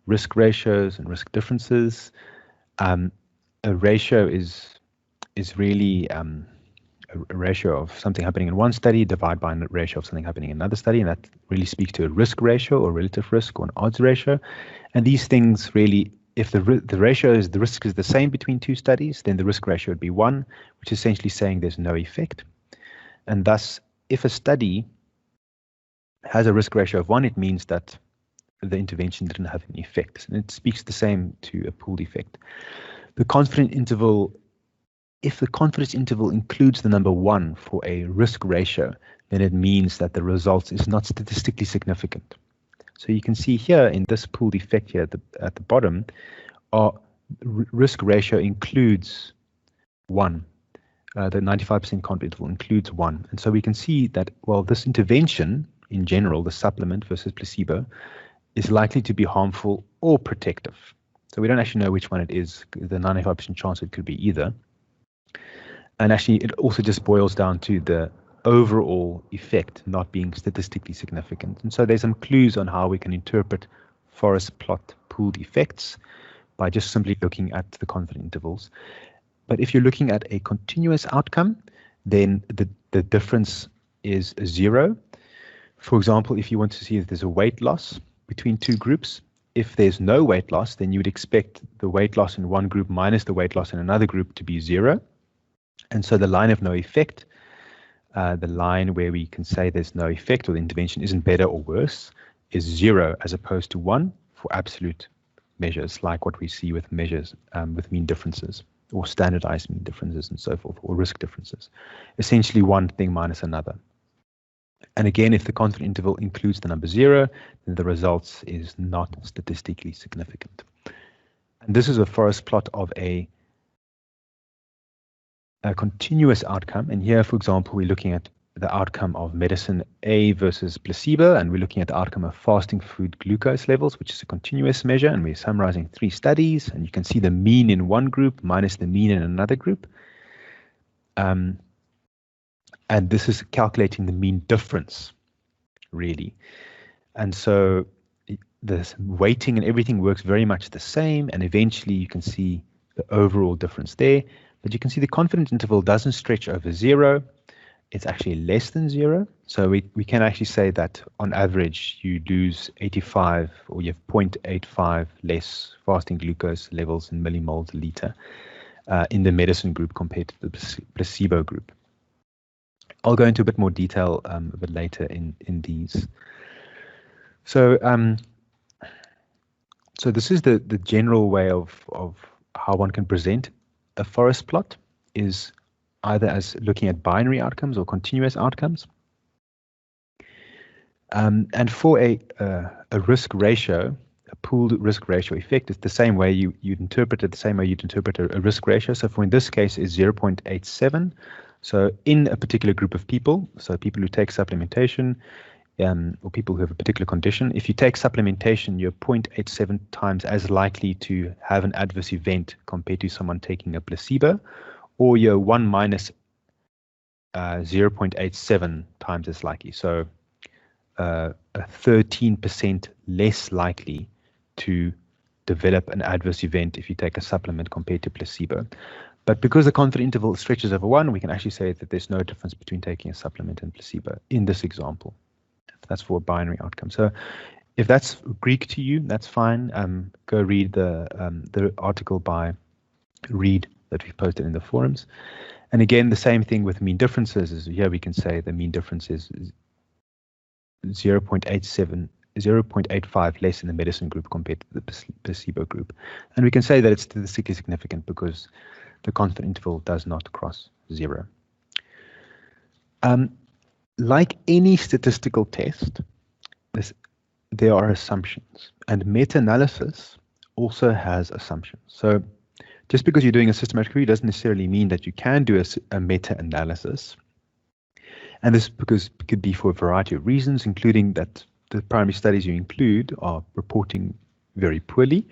B: risk ratios and risk differences. A ratio is really a ratio of something happening in one study divided by a ratio of something happening in another study, and that really speaks to a risk ratio or relative risk or an odds ratio. And these things really, if the risk is the same between two studies, then the risk ratio would be 1, which is essentially saying there's no effect. And thus, if a study has a risk ratio of 1, it means that the intervention didn't have any effect. And it speaks the same to a pooled effect. The confidence interval, if the confidence interval includes the number 1 for a risk ratio, then it means that the result is not statistically significant. So you can see here in this pooled effect here at the bottom, our risk ratio includes 1. The 95% confidence interval includes 1. And so we can see that, well, this intervention, in general, the supplement versus placebo, is likely to be harmful or protective. So we don't actually know which one it is. The 95% chance it could be either. And actually, it also just boils down to the overall effect not being statistically significant. And so there's some clues on how we can interpret forest plot pooled effects by just simply looking at the confidence intervals. But if you're looking at a continuous outcome, then the difference is 0. For example, if you want to see if there's a weight loss between two groups, if there's no weight loss, then you would expect the weight loss in one group minus the weight loss in another group to be 0. And so the line of no effect, the line where we can say there's no effect or the intervention isn't better or worse, is 0 as opposed to 1 for absolute measures, like what we see with measures with mean differences or standardized mean differences and so forth, or risk differences. Essentially one thing minus another. And again, if the confidence interval includes the number 0, then the results is not statistically significant. And this is a forest plot of a continuous outcome. And here, for example, we're looking at the outcome of medicine A versus placebo, and we're looking at the outcome of fasting food glucose levels, which is a continuous measure, and we're summarizing 3 studies, and you can see the mean in one group minus the mean in another group. And this is calculating the mean difference, really. And so the weighting and everything works very much the same, and eventually you can see the overall difference there. But you can see the confidence interval doesn't stretch over 0. It's actually less than 0. So we can actually say that on average you lose 85, or you have 0.85 less fasting glucose levels in millimoles a liter in the medicine group compared to the placebo group. I'll go into a bit more detail a bit later in these. So so this is the general way of how one can present a forest plot, is either as looking at binary outcomes or continuous outcomes. And for a risk ratio, a pooled risk ratio effect, it's the same way you'd interpret it, the same way you'd interpret a risk ratio. So for in this case is 0.87. So in a particular group of people, so people who take supplementation, or people who have a particular condition, if you take supplementation, you're 0.87 times as likely to have an adverse event compared to someone taking a placebo, or you're 1 minus 0.87 times as likely. So a 13% less likely to develop an adverse event if you take a supplement compared to placebo. But because the confidence interval stretches over 1, we can actually say that there's no difference between taking a supplement and placebo in this example. That's for a binary outcome. So if that's Greek to you, that's fine. Go read the article by Reed that we've posted in the forums. And again, the same thing with mean differences is here we can say the mean difference is 0.85 less in the medicine group compared to the placebo group. And we can say that it's statistically significant because the confidence interval does not cross 0. Like any statistical test, there are assumptions, and meta-analysis also has assumptions. So just because you're doing a systematic review doesn't necessarily mean that you can do a meta-analysis. And this because could be for a variety of reasons, including that the primary studies you include are reporting very poorly,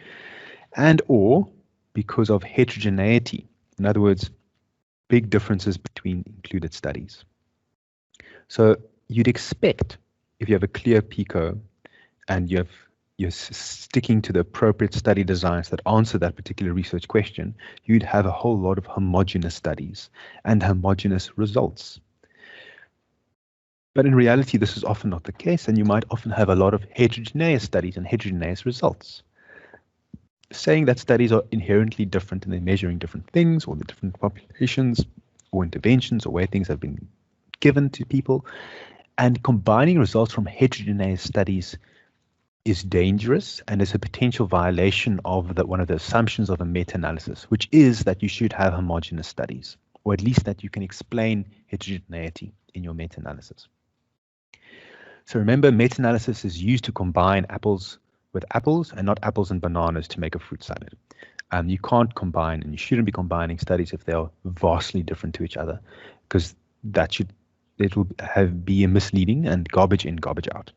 B: and or because of heterogeneity. In other words, big differences between included studies. So you'd expect, if you have a clear PICO and you're sticking to the appropriate study designs that answer that particular research question, you'd have a whole lot of homogeneous studies and homogeneous results. But in reality, this is often not the case, and you might often have a lot of heterogeneous studies and heterogeneous results. Saying that studies are inherently different and they're measuring different things, or the different populations or interventions or where things have been given to people, and combining results from heterogeneous studies is dangerous and is a potential violation of one of the assumptions of a meta-analysis, which is that you should have homogeneous studies, or at least that you can explain heterogeneity in your meta-analysis. So remember, meta-analysis is used to combine apples with apples and not apples and bananas to make a fruit salad. You can't combine, and you shouldn't be combining studies if they are vastly different to each other, because it will be misleading and garbage in, garbage out.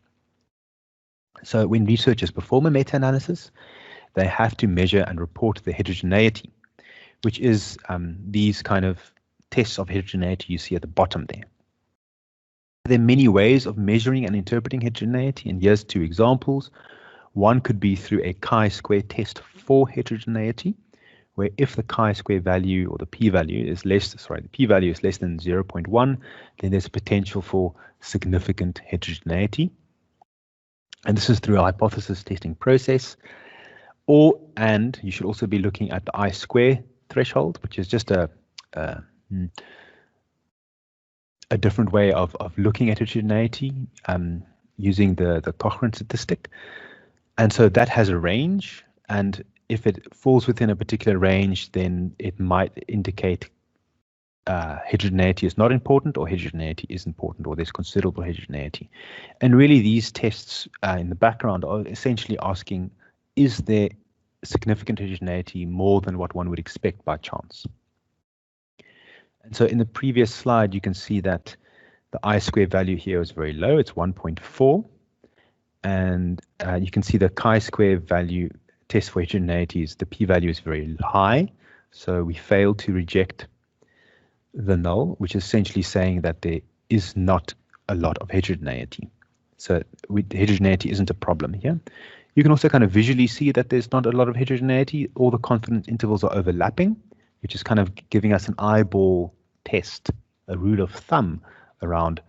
B: So when researchers perform a meta-analysis, they have to measure and report the heterogeneity, which is these kind of tests of heterogeneity you see at the bottom there. There are many ways of measuring and interpreting heterogeneity, and here's two examples. One could be through a chi-square test for heterogeneity, where if the chi-square value or the p-value is less than 0.1, then there's potential for significant heterogeneity. And this is through a hypothesis testing process. And you should also be looking at the I-square threshold, which is just a different way of looking at heterogeneity using the Cochrane statistic. And so that has a range, and if it falls within a particular range, then it might indicate heterogeneity is not important, or heterogeneity is important, or there's considerable heterogeneity. And really these tests in the background are essentially asking, is there significant heterogeneity more than what one would expect by chance? And so in the previous slide, you can see that the I-square value here is very low, it's 1.4. And you can see the chi-square value test for heterogeneity is the p-value is very high. So we fail to reject the null, which is essentially saying that there is not a lot of heterogeneity. So heterogeneity isn't a problem here. You can also kind of visually see that there's not a lot of heterogeneity. All the confidence intervals are overlapping, which is kind of giving us an eyeball test, a rule of thumb around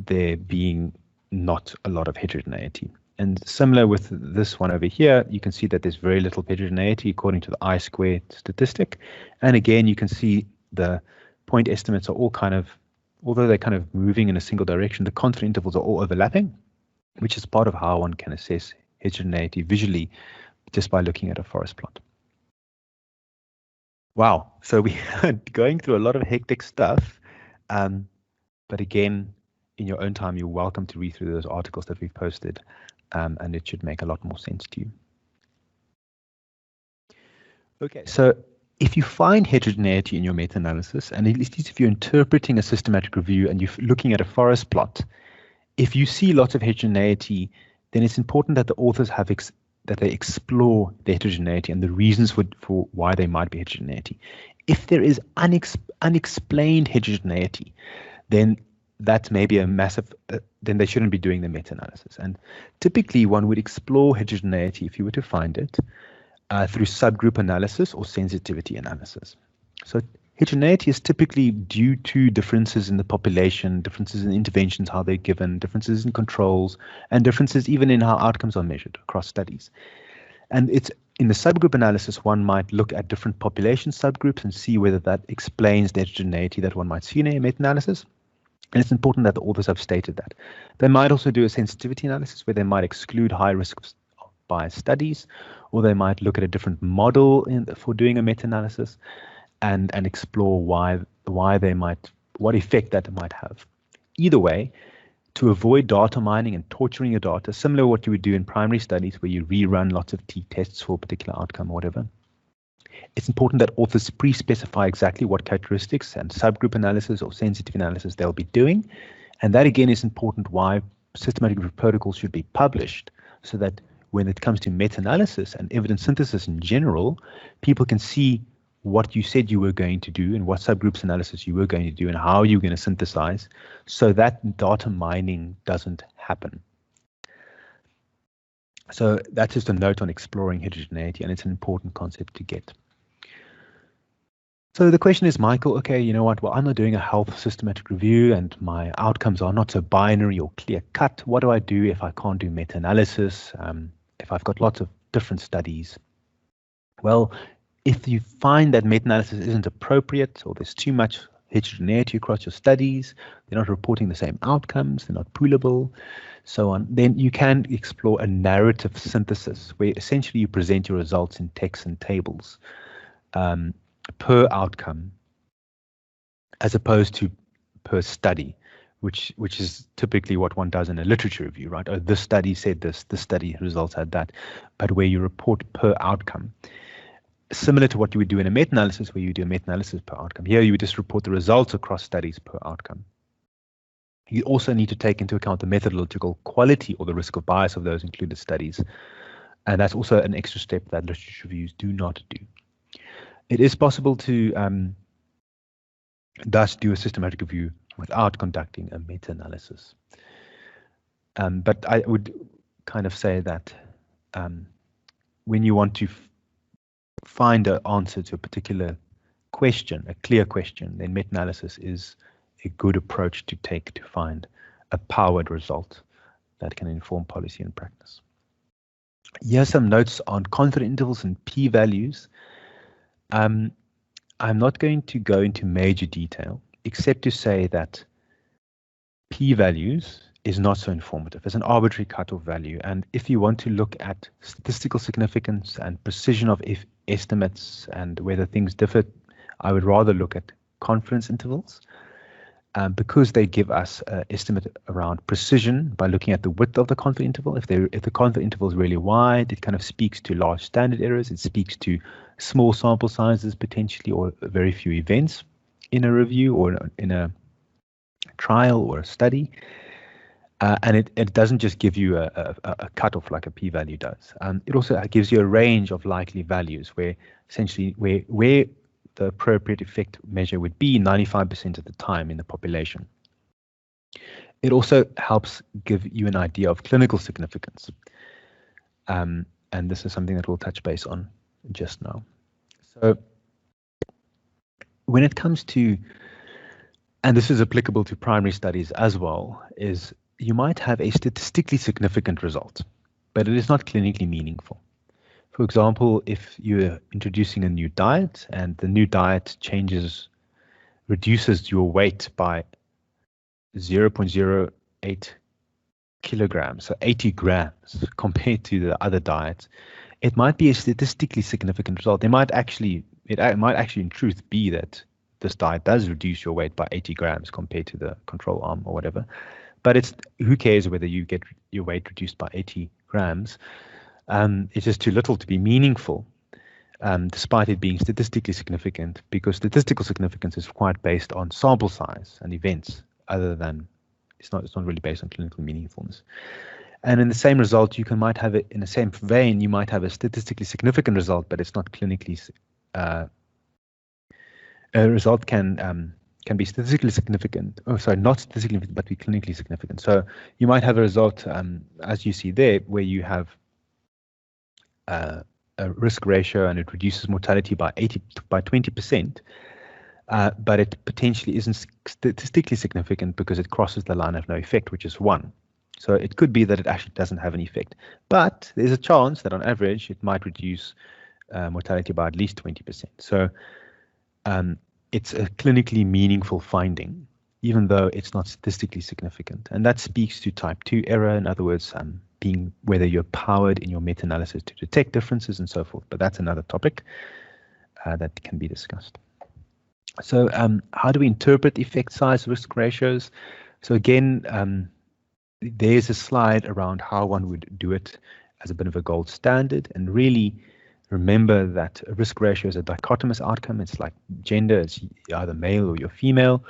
B: there being not a lot of heterogeneity. And similar with this one over here, you can see that there's very little heterogeneity according to the I-square statistic. And again, you can see the point estimates are all kind of, although they're kind of moving in a single direction, the confidence intervals are all overlapping, which is part of how one can assess heterogeneity visually just by looking at a forest plot. Wow, so we are going through a lot of hectic stuff, but again, in your own time, you're welcome to read through those articles that we've posted, and it should make a lot more sense to you. Okay, so if you find heterogeneity in your meta-analysis, and at least if you're interpreting a systematic review and you're looking at a forest plot, if you see lots of heterogeneity, then it's important that the authors have that they explore the heterogeneity and the reasons for why there might be heterogeneity. If there is unexplained heterogeneity, then that's maybe a massive, then they shouldn't be doing the meta-analysis. And typically one would explore heterogeneity, if you were to find it, through subgroup analysis or sensitivity analysis. So heterogeneity is typically due to differences in the population, differences in interventions, how they're given, differences in controls, and differences even in how outcomes are measured across studies. And it's in the subgroup analysis, one might look at different population subgroups and see whether that explains the heterogeneity that one might see in a meta-analysis. And it's important that the authors have stated that. They might also do a sensitivity analysis where they might exclude high risk bias studies, or they might look at a different model for doing a meta-analysis and explore what effect that might have. Either way, to avoid data mining and torturing your data, similar to what you would do in primary studies where you rerun lots of t-tests for a particular outcome or whatever, It's important that authors pre-specify exactly what characteristics and subgroup analysis or sensitive analysis they'll be doing. And that again is important why systematic review protocols should be published, so that when it comes to meta-analysis and evidence synthesis in general, people can see what you said you were going to do and what subgroups analysis you were going to do and how you're going to synthesize, so that data mining doesn't happen. So that's just a note on exploring heterogeneity, and it's an important concept to get. So the question is, Michael, okay, you know what? Well, I'm not doing a health systematic review and my outcomes are not so binary or clear cut. What do I do if I can't do meta-analysis, if I've got lots of different studies? Well, if you find that meta-analysis isn't appropriate or there's too much heterogeneity across your studies, they're not reporting the same outcomes, they're not poolable, so on, then you can explore a narrative synthesis where essentially you present your results in text and tables per outcome, as opposed to per study, which is typically what one does in a literature review, right? Oh, this study said this study results had that, but where you report per outcome. Similar to what you would do in a meta-analysis, where you do a meta-analysis per outcome. Here you would just report the results across studies per outcome. You also need to take into account the methodological quality or the risk of bias of those included studies. And that's also an extra step that literature reviews do not do. It is possible to thus do a systematic review without conducting a meta-analysis. But I would kind of say that when you want to find an answer to a particular question, a clear question, then meta-analysis is a good approach to take to find a powered result that can inform policy and practice. Here are some notes on confidence intervals and p-values. I'm not going to go into major detail, except to say that p-values is not so informative. It's an arbitrary cutoff value, and if you want to look at statistical significance and precision of estimates and whether things differ, I would rather look at confidence intervals, because they give us an estimate around precision by looking at the width of the confidence interval. If the confidence interval is really wide, it kind of speaks to large standard errors. It speaks to small sample sizes potentially, or very few events in a review or in a trial or a study. And it doesn't just give you a cutoff like a p-value does. It also gives you a range of likely values where essentially where the appropriate effect measure would be 95% of the time in the population. It also helps give you an idea of clinical significance. And this is something that we'll touch base on just now. So when it comes to, and this is applicable to primary studies as well, is you might have a statistically significant result, but it is not clinically meaningful. For example, if you're introducing a new diet and the new diet reduces your weight by 0.08 kilograms, so 80 grams compared to the other diets, it might be a statistically significant result. It might actually in truth be that this diet does reduce your weight by 80 grams compared to the control arm or whatever. But who cares whether you get your weight reduced by 80 grams? It's just too little to be meaningful, despite it being statistically significant, because statistical significance is quite based on sample size and events, other than it's not really based on clinical meaningfulness. And in the same result, might have it in the same vein. You might have a statistically significant result, but it's not clinically. A result can be statistically significant. Oh, sorry, not statistically, but be clinically significant. So you might have a result, as you see there, where you have a risk ratio and it reduces mortality by 20%, but it potentially isn't statistically significant because it crosses the line of no effect, which is 1. So it could be that it actually doesn't have an effect, but there's a chance that on average it might reduce mortality by at least 20%. So it's a clinically meaningful finding, even though it's not statistically significant. And that speaks to type 2 error, in other words, being whether you're powered in your meta-analysis to detect differences and so forth. But that's another topic that can be discussed. So how do we interpret effect size risk ratios? So again, there's a slide around how one would do it as a bit of a gold standard. And really, Remember that a risk ratio is a dichotomous outcome. It's like gender, it's either male or you're female.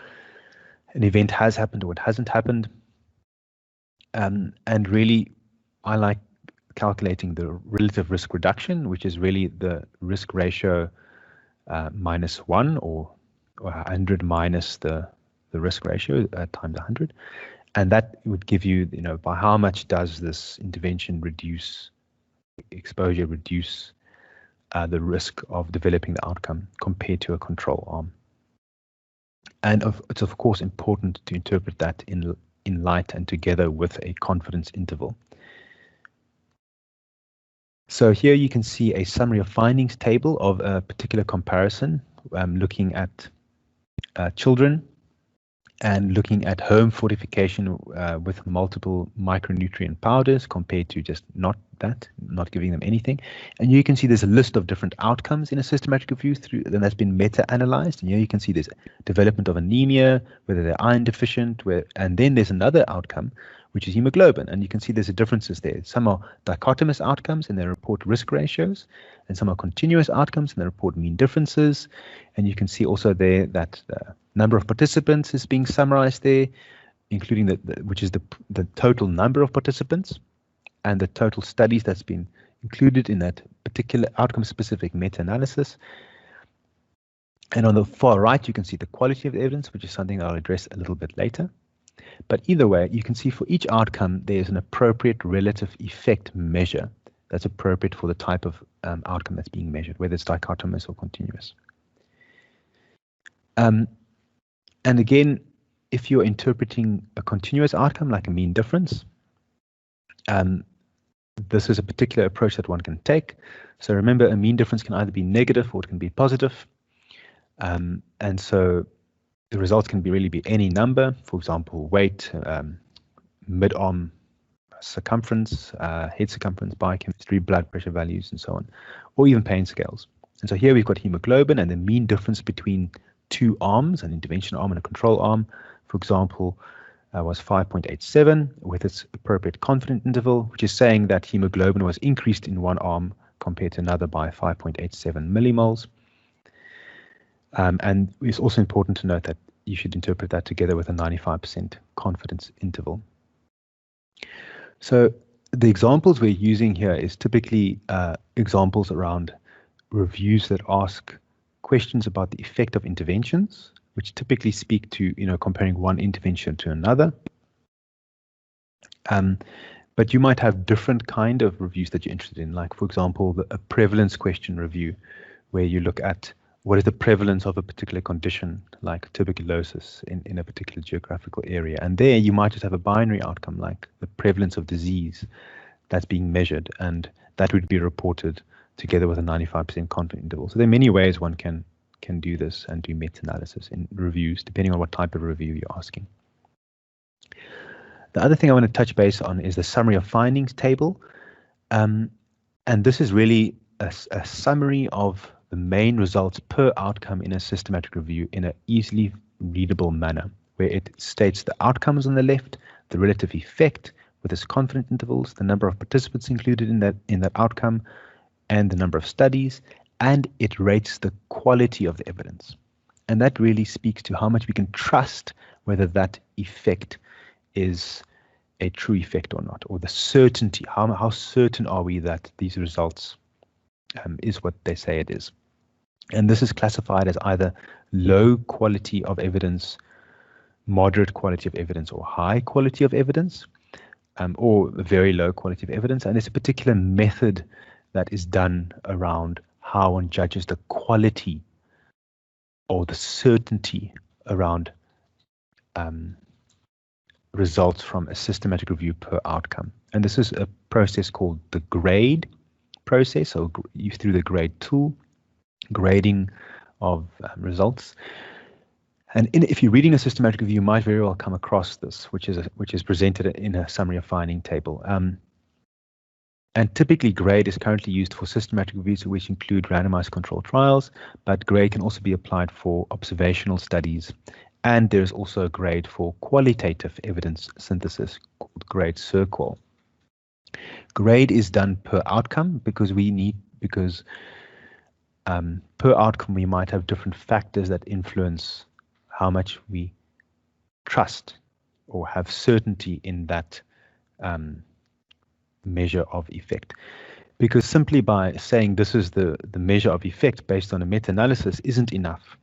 B: An event has happened or it hasn't happened. And really, I like calculating the relative risk reduction, which is really the risk ratio -1 or 100 minus the risk ratio times 100. And that would give you, by how much does this intervention reduce exposure, reduce the risk of developing the outcome compared to a control arm. And it's of course important to interpret that in light and together with a confidence interval. So here you can see a summary of findings table of a particular comparison, looking at children and looking at home fortification with multiple micronutrient powders compared to just not giving them anything. And you can see there's a list of different outcomes in a systematic review then that's been meta-analyzed. And here you can see there's development of anemia, whether they're iron deficient, and then there's another outcome, which is hemoglobin. And you can see there's differences there. Some are dichotomous outcomes and they report risk ratios, and some are continuous outcomes and they report mean differences. And you can see also there that the number of participants is being summarized there, including which is the total number of participants and the total studies that's been included in that particular outcome-specific meta-analysis. And on the far right, you can see the quality of the evidence, which is something I'll address a little bit later. But either way, you can see for each outcome, there's an appropriate relative effect measure that's appropriate for the type of outcome that's being measured, whether it's dichotomous or continuous. And again, if you're interpreting a continuous outcome like a mean difference, this is a particular approach that one can take. So remember, a mean difference can either be negative or it can be positive. And so the results can really be any number, for example, weight, mid-arm circumference, head circumference, biochemistry, blood pressure values, and so on, or even pain scales. And so here we've got hemoglobin, and the mean difference between two arms, an intervention arm and a control arm, for example, was 5.87 with its appropriate confidence interval, which is saying that hemoglobin was increased in one arm compared to another by 5.87 millimoles. And it's also important to note that you should interpret that together with a 95% confidence interval. So the examples we're using here is typically examples around reviews that ask questions about the effect of interventions, which typically speak to, comparing one intervention to another. But you might have different kind of reviews that you're interested in, like, for example, a prevalence question review, where you look at what is the prevalence of a particular condition, like tuberculosis, in a particular geographical area. And there you might just have a binary outcome, like the prevalence of disease that's being measured, and that would be reported together with a 95% confidence interval. So there are many ways one can do this and do meta-analysis in reviews, depending on what type of review you're asking. The other thing I want to touch base on is the summary of findings table. And this is really a summary of the main results per outcome in a systematic review in an easily readable manner, where it states the outcomes on the left, the relative effect with its confidence intervals, the number of participants included in that outcome, and the number of studies, and it rates the quality of the evidence. And that really speaks to how much we can trust whether that effect is a true effect or not, or the certainty, how certain are we that these results is what they say it is. And this is classified as either low quality of evidence, moderate quality of evidence, or high quality of evidence, or very low quality of evidence. And there's a particular method that is done around how one judges the quality or the certainty around results from a systematic review per outcome. And this is a process called the grade process, so through the grade tool, grading of results. And if you're reading a systematic review, you might very well come across this, which is presented in a summary of finding table. And typically grade is currently used for systematic reviews, which include randomized controlled trials, but grade can also be applied for observational studies. And there's also a grade for qualitative evidence synthesis called grade CERQUAL. Grade is done per outcome because we need because per outcome we might have different factors that influence how much we trust or have certainty in that measure of effect. Because simply by saying this is the measure of effect based on a meta-analysis isn't enough.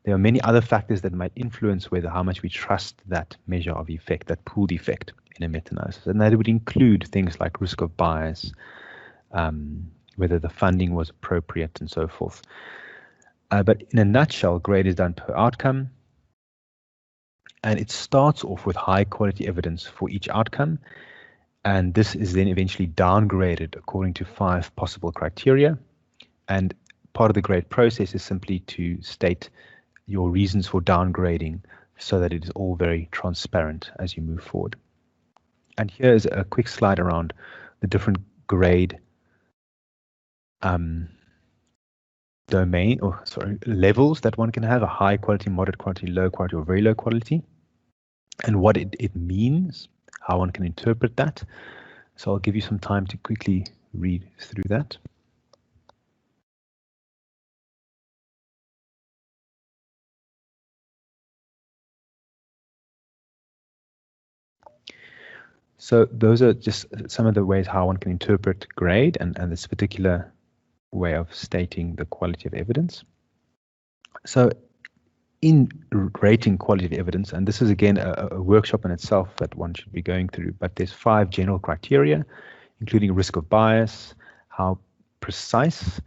B: There are many other factors that might influence how much we trust that measure of effect, that pooled effect in a meta-analysis. And that would include things like risk of bias, whether the funding was appropriate and so forth. But in a nutshell, grade is done per outcome. And it starts off with high quality evidence for each outcome. And this is then eventually downgraded according to 5 possible criteria. And part of the grade process is simply to state your reasons for downgrading so that it is all very transparent as you move forward. And here is a quick slide around the different grade levels that one can have: a high quality, moderate quality, low quality, or very low quality, and what it means, how one can interpret that. So I'll give you some time to quickly read through that. So those are just some of the ways how one can interpret grade and this particular way of stating the quality of evidence. So in rating quality of evidence, and this is again a workshop in itself that one should be going through, but there's 5 general criteria, including risk of bias, how precise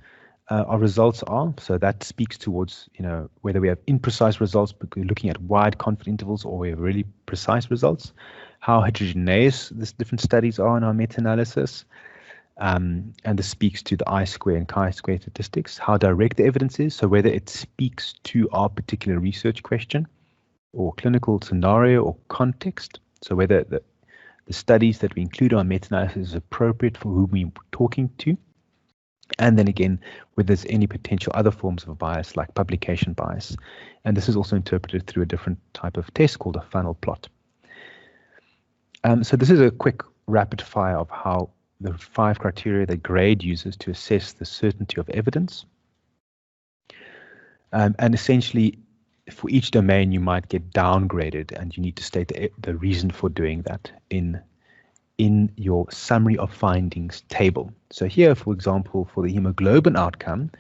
B: our results are. So that speaks towards, whether we have imprecise results because we're looking at wide confidence intervals or we have really precise results, how heterogeneous these different studies are in our meta-analysis. And this speaks to the I-square and chi-square statistics, how direct the evidence is, so whether it speaks to our particular research question or clinical scenario or context, so whether the studies that we include in our meta-analysis is appropriate for whom we're talking to, and then again, whether there's any potential other forms of bias like publication bias. And this is also interpreted through a different type of test called a funnel plot. So this is a quick rapid fire of how the 5 criteria that grade uses to assess the certainty of evidence. And essentially, for each domain, you might get downgraded, and you need to state the reason for doing that in your summary of findings table. So here, for example, for the hemoglobin outcome,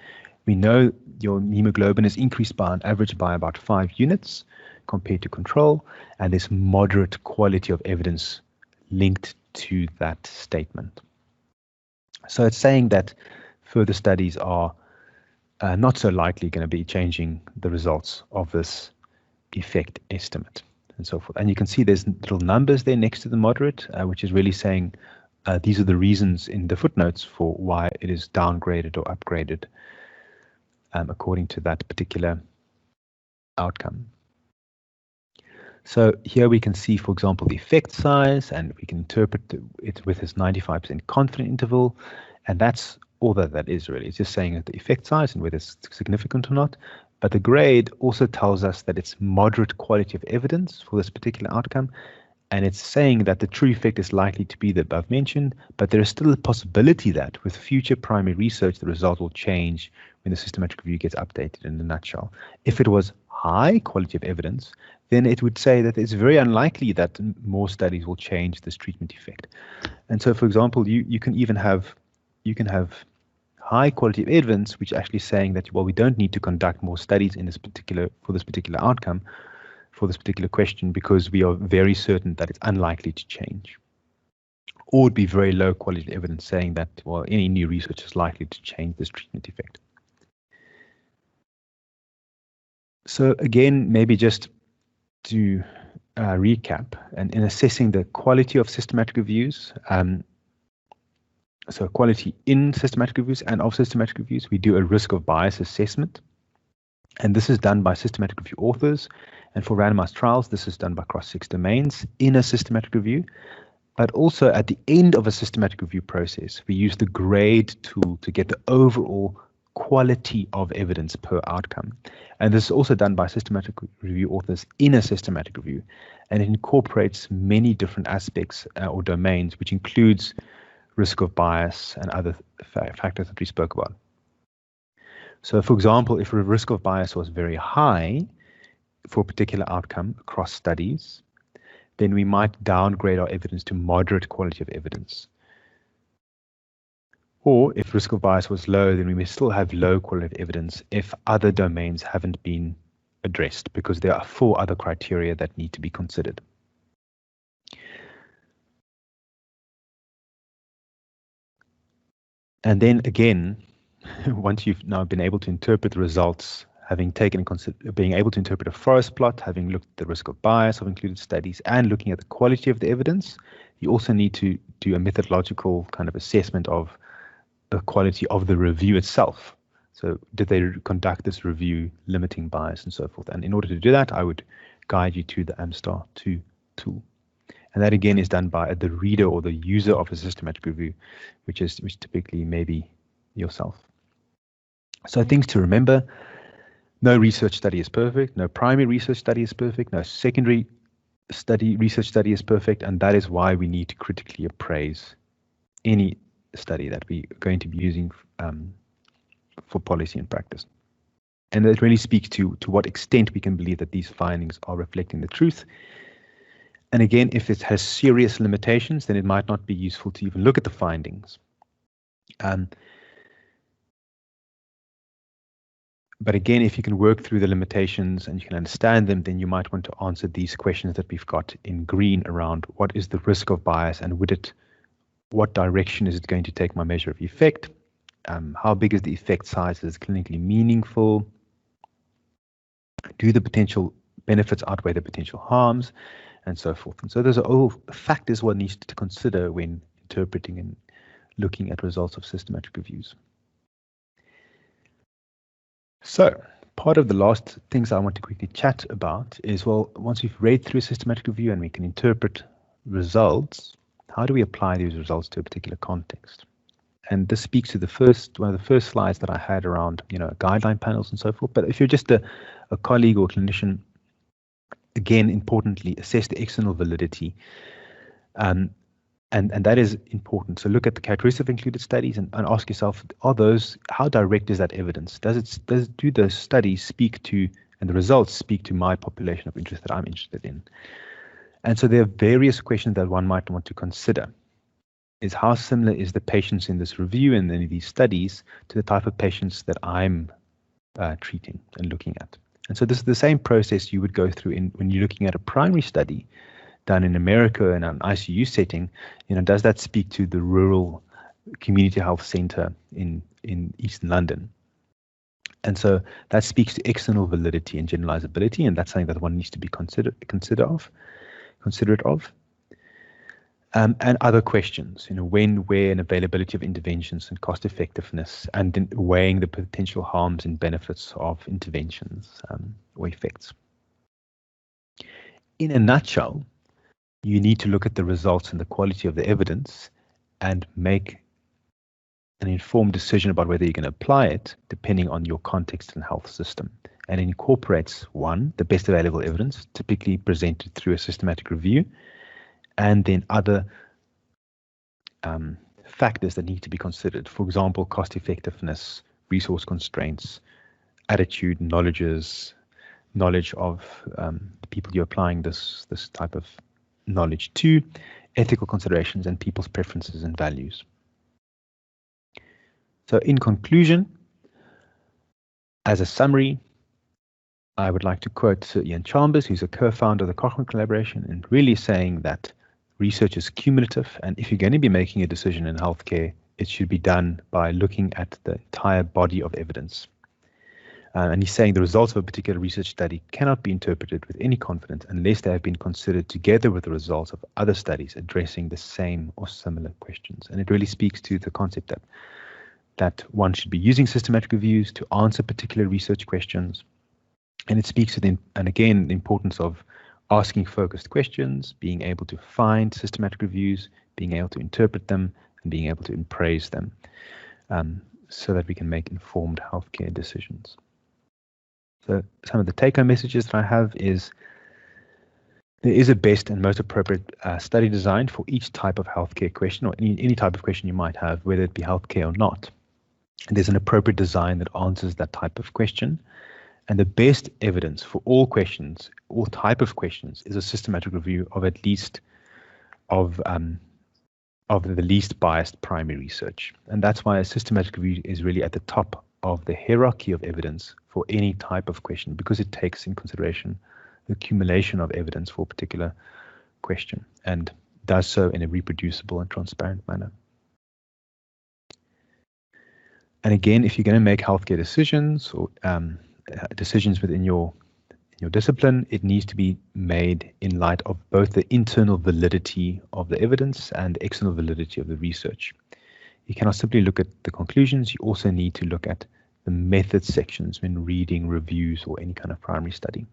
B: we know your hemoglobin is increased by an average by about 5 units compared to control, and there's moderate quality of evidence linked to that statement. So it's saying that further studies are not so likely going to be changing the results of this effect estimate and so forth. And you can see there's little numbers there next to the moderate, which is really saying these are the reasons in the footnotes for why it is downgraded or upgraded according to that particular outcome. So here we can see, for example, the effect size, and we can interpret it with this 95% confidence interval. And that's all that is really. It's just saying that the effect size and whether it's significant or not. But the grade also tells us that it's moderate quality of evidence for this particular outcome. And it's saying that the true effect is likely to be the above mentioned, but there is still a possibility that with future primary research, the result will change when the systematic review gets updated in a nutshell. If it was high quality of evidence, then it would say that it's very unlikely that more studies will change this treatment effect. And so, for example, you can even have high quality of evidence, which actually saying that, well, we don't need to conduct more studies in for this particular outcome, for this particular question, because we are very certain that it's unlikely to change. Or it would be very low quality evidence saying that, well, any new research is likely to change this treatment effect. So again, maybe just to recap, and in assessing the quality of systematic reviews, so quality in systematic reviews and of systematic reviews, we do a risk of bias assessment. And this is done by systematic review authors. And for randomized trials, this is done by across 6 domains in a systematic review. But also at the end of a systematic review process, we use the grade tool to get the overall quality of evidence per outcome. And this is also done by systematic review authors in a systematic review. And it incorporates many different aspects or domains, which includes risk of bias, and other factors that we spoke about. So, for example, if the risk of bias was very high for a particular outcome across studies, then we might downgrade our evidence to moderate quality of evidence. Or if risk of bias was low, then we may still have low quality of evidence if other domains haven't been addressed, because there are 4 other criteria that need to be considered. And then again, once you've now been able to interpret the results, having being able to interpret a forest plot, having looked at the risk of bias of included studies, and looking at the quality of the evidence, you also need to do a methodological kind of assessment of the quality of the review itself. So did they conduct this review limiting bias and so forth? And in order to do that, I would guide you to the AMSTAR 2 tool. And that again is done by the reader or the user of a systematic review, which typically maybe yourself. So things to remember: no research study is perfect, no primary research study is perfect, no secondary research study is perfect, and that is why we need to critically appraise any study that we are going to be using for policy and practice. And that really speaks to what extent we can believe that these findings are reflecting the truth. And again, if it has serious limitations, then it might not be useful to even look at the findings. But again, if you can work through the limitations and you can understand them, then you might want to answer these questions that we've got in green around what is the risk of bias, and what direction is it going to take my measure of effect? How big is the effect size? Is it clinically meaningful? Do the potential benefits outweigh the potential harms? And so forth. And so those are all factors one needs to consider when interpreting and looking at results of systematic reviews. So part of the last things I want to quickly chat about is, well, once we've read through a systematic review and we can interpret results, how do we apply these results to a particular context? And this speaks to one of the first slides that I had around, guideline panels and so forth. But if you're just a colleague or clinician, again, importantly, assess the external validity. And that is important. So look at the characteristics of included studies and ask yourself, how direct is that evidence? Do those studies speak to, and the results speak to, my population of interest that I'm interested in? And so there are various questions that one might want to consider. Is how similar is the patients in this review and in these studies to the type of patients that I'm treating and looking at? And so this is the same process you would go through when you're looking at a primary study done in America in an ICU setting. Does that speak to the rural community health center in East London? And so that speaks to external validity and generalizability, and that's something that one needs to be considerate of. And other questions, when, where, and availability of interventions and cost effectiveness, and then weighing the potential harms and benefits of interventions or effects. In a nutshell, you need to look at the results and the quality of the evidence and make an informed decision about whether you're going to apply it depending on your context and health system. And it incorporates, one, the best available evidence, typically presented through a systematic review, and then other factors that need to be considered. For example, cost effectiveness, resource constraints, attitude, knowledge of the people you're applying this type of knowledge to, ethical considerations, and people's preferences and values. So in conclusion, as a summary, I would like to quote Sir Ian Chambers, who's a co-founder of the Cochrane collaboration, and really saying that research is cumulative, and if you're going to be making a decision in healthcare, it should be done by looking at the entire body of evidence. And he's saying the results of a particular research study cannot be interpreted with any confidence unless they have been considered together with the results of other studies addressing the same or similar questions. And it really speaks to the concept that one should be using systematic reviews to answer particular research questions. And it speaks to the importance of asking focused questions, being able to find systematic reviews, being able to interpret them, and being able to appraise them so that we can make informed healthcare decisions. So some of the take-home messages that I have is there is a best and most appropriate study design for each type of healthcare question, or any type of question you might have, whether it be healthcare or not. And there's an appropriate design that answers that type of question. And the best evidence for all questions, all type of questions, is a systematic review of at least of the least biased primary research. And that's why a systematic review is really at the top of the hierarchy of evidence for any type of question, because it takes in consideration the accumulation of evidence for a particular question and does so in a reproducible and transparent manner. And again, if you're going to make healthcare decisions or decisions within your discipline, it needs to be made in light of both the internal validity of the evidence and external validity of the research. You cannot simply look at the conclusions, you also need to look at the methods sections when reading reviews or any kind of primary study.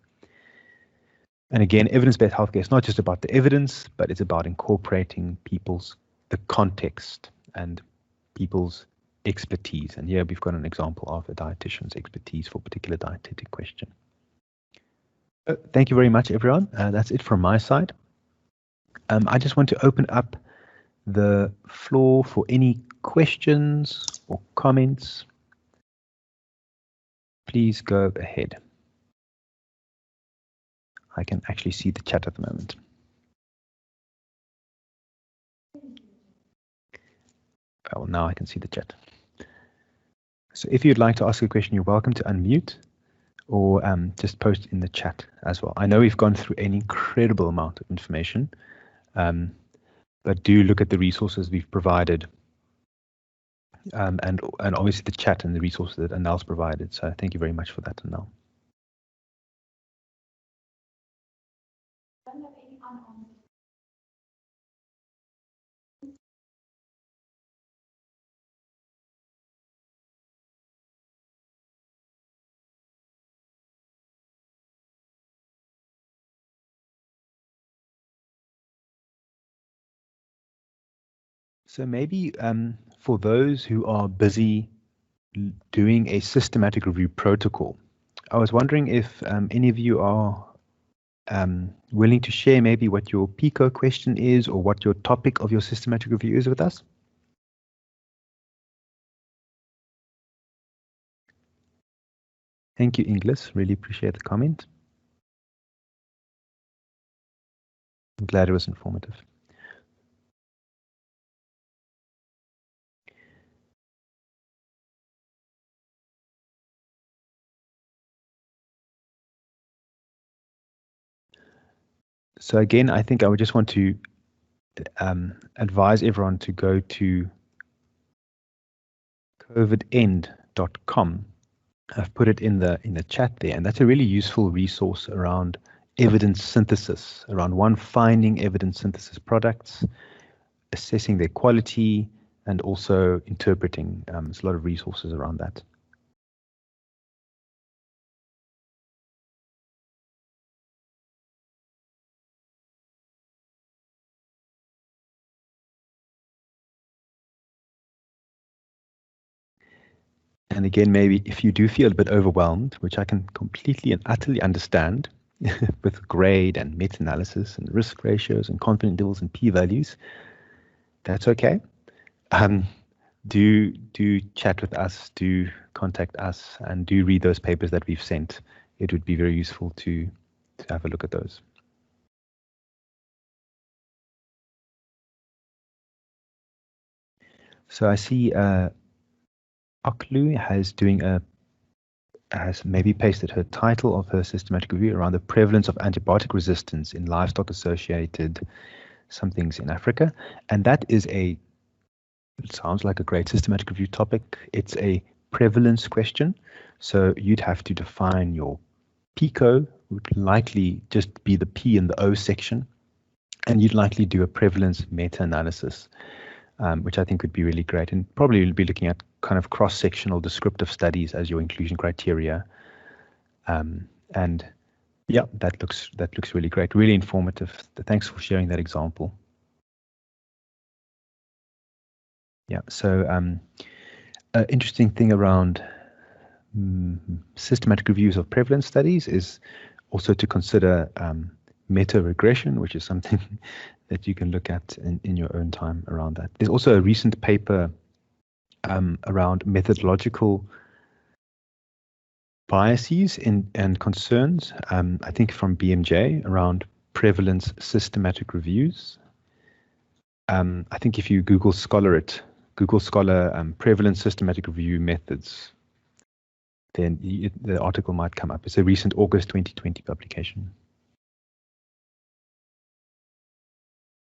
B: And again, evidence-based healthcare is not just about the evidence, but it's about incorporating the context and people's expertise. And here we've got an example of a dietitian's expertise for a particular dietetic question. Thank you very much, everyone. That's it from my side. I just want to open up the floor for any questions or comments. Please go ahead. I can actually see the chat at the moment. Well, now I can see the chat. So if you'd like to ask a question, you're welcome to unmute or just post in the chat as well. I know we've gone through an incredible amount of information, but do look at the resources we've provided, and obviously the chat and the resources that Anel's provided. So thank you very much for that, Anel. So maybe for those who are busy doing a systematic review protocol, I was wondering if any of you are willing to share maybe what your PICO question is or what your topic of your systematic review is with us. Thank you, Inglis. Really appreciate the comment. I'm glad it was informative. So again, I think I would just want to advise everyone to go to covidend.com. I've put it in the chat there, and that's a really useful resource around evidence synthesis, around finding evidence synthesis products, assessing their quality, and also interpreting. There's a lot of resources around that. And again, maybe if you do feel a bit overwhelmed, which I can completely and utterly understand with grade and meta-analysis and risk ratios and confidence intervals and p-values, that's okay. Do chat with us, do contact us, and do read those papers that we've sent. It would be very useful to have a look at those. So I see Aklu has maybe pasted her title of her systematic review around the prevalence of antibiotic resistance in livestock-associated somethings in Africa, and that is it sounds like a great systematic review topic. It's a prevalence question, so you'd have to define your PICO, would likely just be the P and the O section, and you'd likely do a prevalence meta-analysis, which I think would be really great, and probably you'll be looking at kind of cross-sectional descriptive studies as your inclusion criteria, and yeah, that looks really great, really informative. Thanks for sharing that example. Yeah, so interesting thing around systematic reviews of prevalence studies is also to consider meta-regression, which is something that you can look at in your own time around that. There's also a recent paper around methodological biases and concerns, I think from BMJ, around prevalence systematic reviews. I think if you Google Scholar prevalence systematic review methods, then the article might come up. It's a recent August 2020 publication.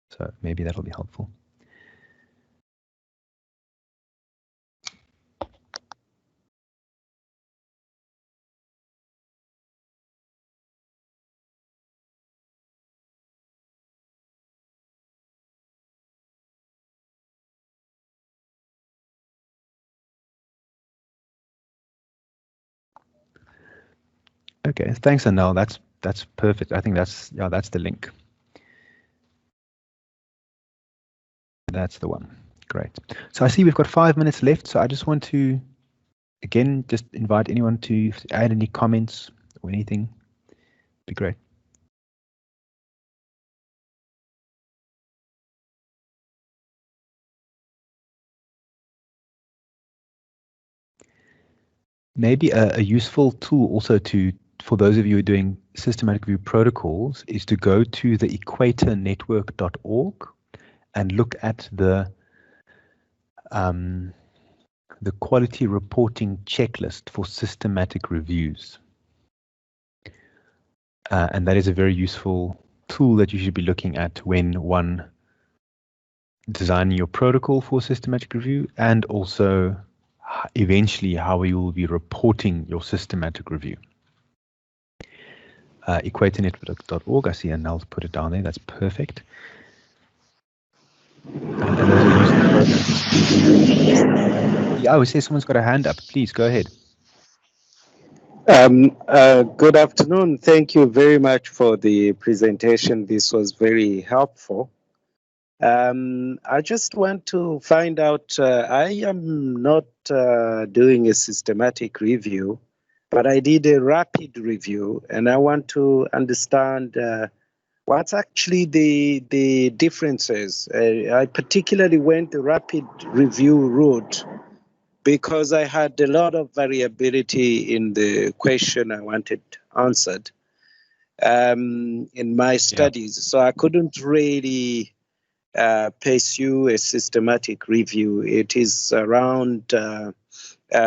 B: So maybe that'll be helpful. Okay, thanks, Anil. That's perfect. I think that's the link. That's the one. Great. So I see we've got 5 minutes left. So I just want to, again, just invite anyone to add any comments or anything. Be great. Maybe a useful tool also for those of you who are doing systematic review protocols is to go to the equatornetwork.org and look at the quality reporting checklist for systematic reviews. And that is a very useful tool that you should be looking at when one designing your protocol for systematic review, and also eventually how you will be reporting your systematic review. Equatornetwork.org, I see Anel's put it down there, that's perfect. And those are useful. Yeah, I would say someone's got a hand up. Please go ahead.
C: Good afternoon. Thank you very much for the presentation. This was very helpful. I just want to find out, I am not doing a systematic review, but I did a rapid review, and I want to understand what's actually the differences. I particularly went the rapid review route because I had a lot of variability in the question I wanted answered in my studies. So I couldn't really pursue a systematic review. It is around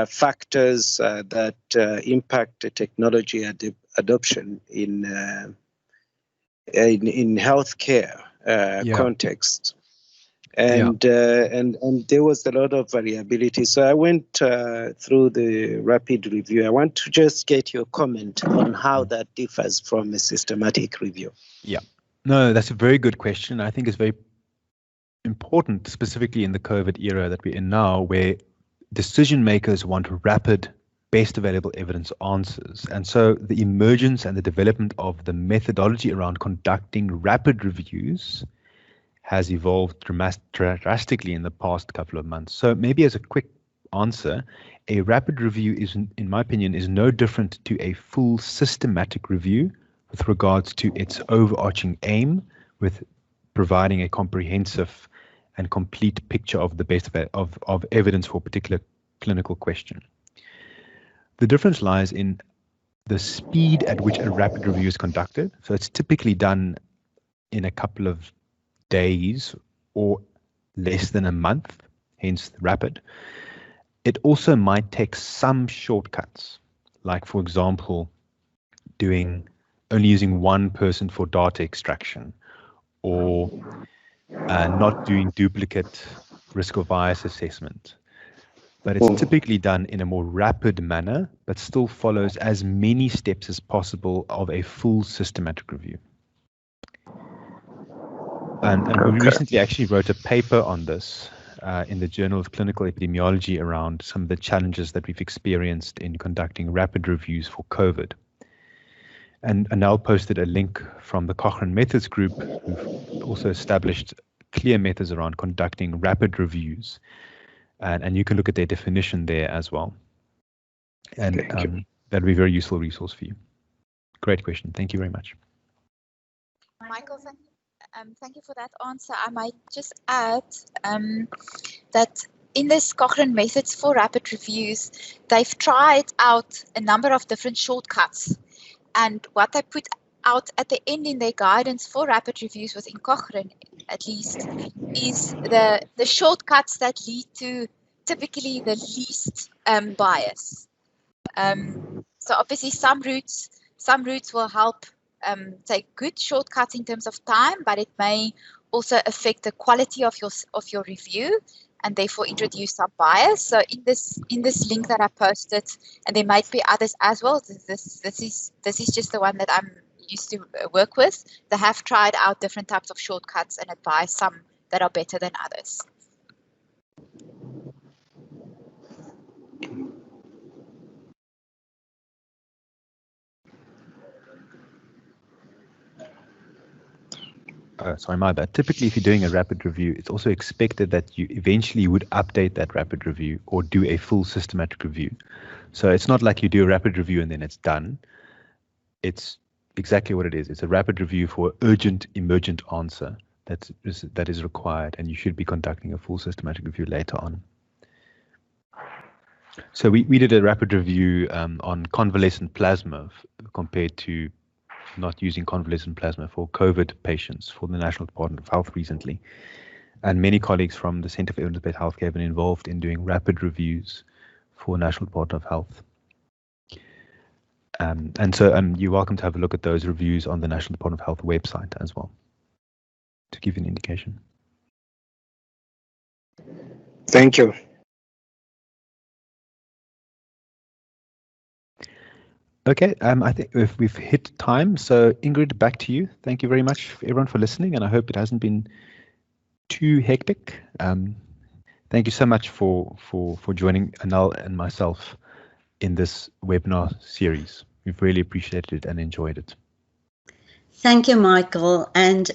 C: factors that impact the technology adoption in healthcare context. And there was a lot of variability. So I went through the rapid review. I want to just get your comment on how that differs from a systematic review.
B: Yeah, no, that's a very good question. I think it's very important, specifically in the COVID era that we're in now, where decision makers want rapid, best available evidence answers. And so the emergence and the development of the methodology around conducting rapid reviews has evolved drastically in the past couple of months. So maybe as a quick answer, a rapid review is, in my opinion, is no different to a full systematic review with regards to its overarching aim with providing a comprehensive and complete picture of the best of evidence for a particular clinical question. The difference lies in the speed at which a rapid review is conducted. So it's typically done in a couple of days or less than a month, hence rapid. It also might take some shortcuts, like for example, only using one person for data extraction, or not doing duplicate risk of bias assessment. But it's typically done in a more rapid manner, but still follows as many steps as possible of a full systematic review. And we recently actually wrote a paper on this in the Journal of Clinical Epidemiology around some of the challenges that we've experienced in conducting rapid reviews for COVID. And Anel posted a link from the Cochrane methods group, who've also established clear methods around conducting rapid reviews. And you can look at their definition there as well. And that'll be a very useful resource for you. Great question. Thank you very much.
D: Michael, thank you for that answer. I might just add that in this Cochrane methods for rapid reviews, they've tried out a number of different shortcuts. And what they put out at the end in their guidance for rapid reviews within Cochrane, at least, is the shortcuts that lead to typically the least bias. So obviously some routes will help take good shortcuts in terms of time, but it may also affect the quality of your review and therefore introduce some bias. So in this link that I posted, and there might be others as well, this is just the one that I'm used to work with. They have tried out different types of shortcuts and advised some that are better than others.
B: Sorry, my bad. Typically, if you're doing a rapid review, it's also expected that you eventually would update that rapid review or do a full systematic review. So it's not like you do a rapid review and then it's done. It's exactly what it is. It's a rapid review for urgent emergent answer that is required, and you should be conducting a full systematic review later on. So we did a rapid review on convalescent plasma compared to not using convalescent plasma for COVID patients for the National Department of Health recently. And many colleagues from the Centre for Evidence-Based Healthcare have been involved in doing rapid reviews for National Department of Health. And so you're welcome to have a look at those reviews on the National Department of Health website as well, to give you an indication.
C: Thank you.
B: Okay, I think we've hit time. So Ingrid, back to you. Thank you very much everyone for listening, and I hope it hasn't been too hectic. Thank you so much for joining Anil and myself in this webinar series. We've really appreciated it and enjoyed it.
A: Thank you, Michael. And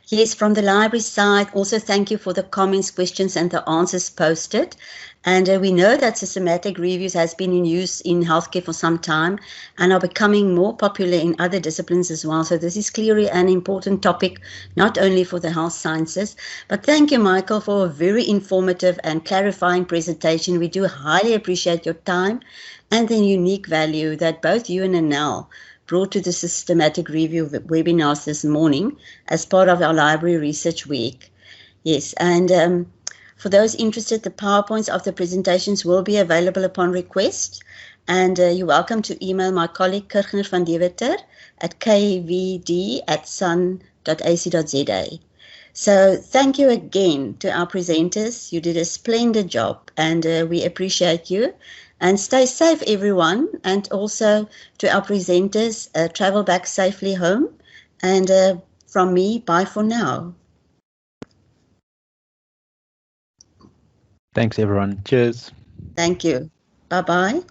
A: yes, from the library side, also thank you for the comments, questions, and the answers posted. And we know that systematic reviews has been in use in healthcare for some time and are becoming more popular in other disciplines as well. So this is clearly an important topic, not only for the health sciences. But thank you, Michael, for a very informative and clarifying presentation. We do highly appreciate your time and the unique value that both you and Anil brought to the systematic review webinars this morning as part of our library research week. Yes, and for those interested, the PowerPoints of the presentations will be available upon request. And you're welcome to email my colleague Kirchner van Deventer at kvd@sun.ac.za. So thank you again to our presenters. You did a splendid job and we appreciate you. And stay safe, everyone. And also to our presenters, travel back safely home. And from me, bye for now.
B: Thanks, everyone. Cheers.
A: Thank you. Bye-bye.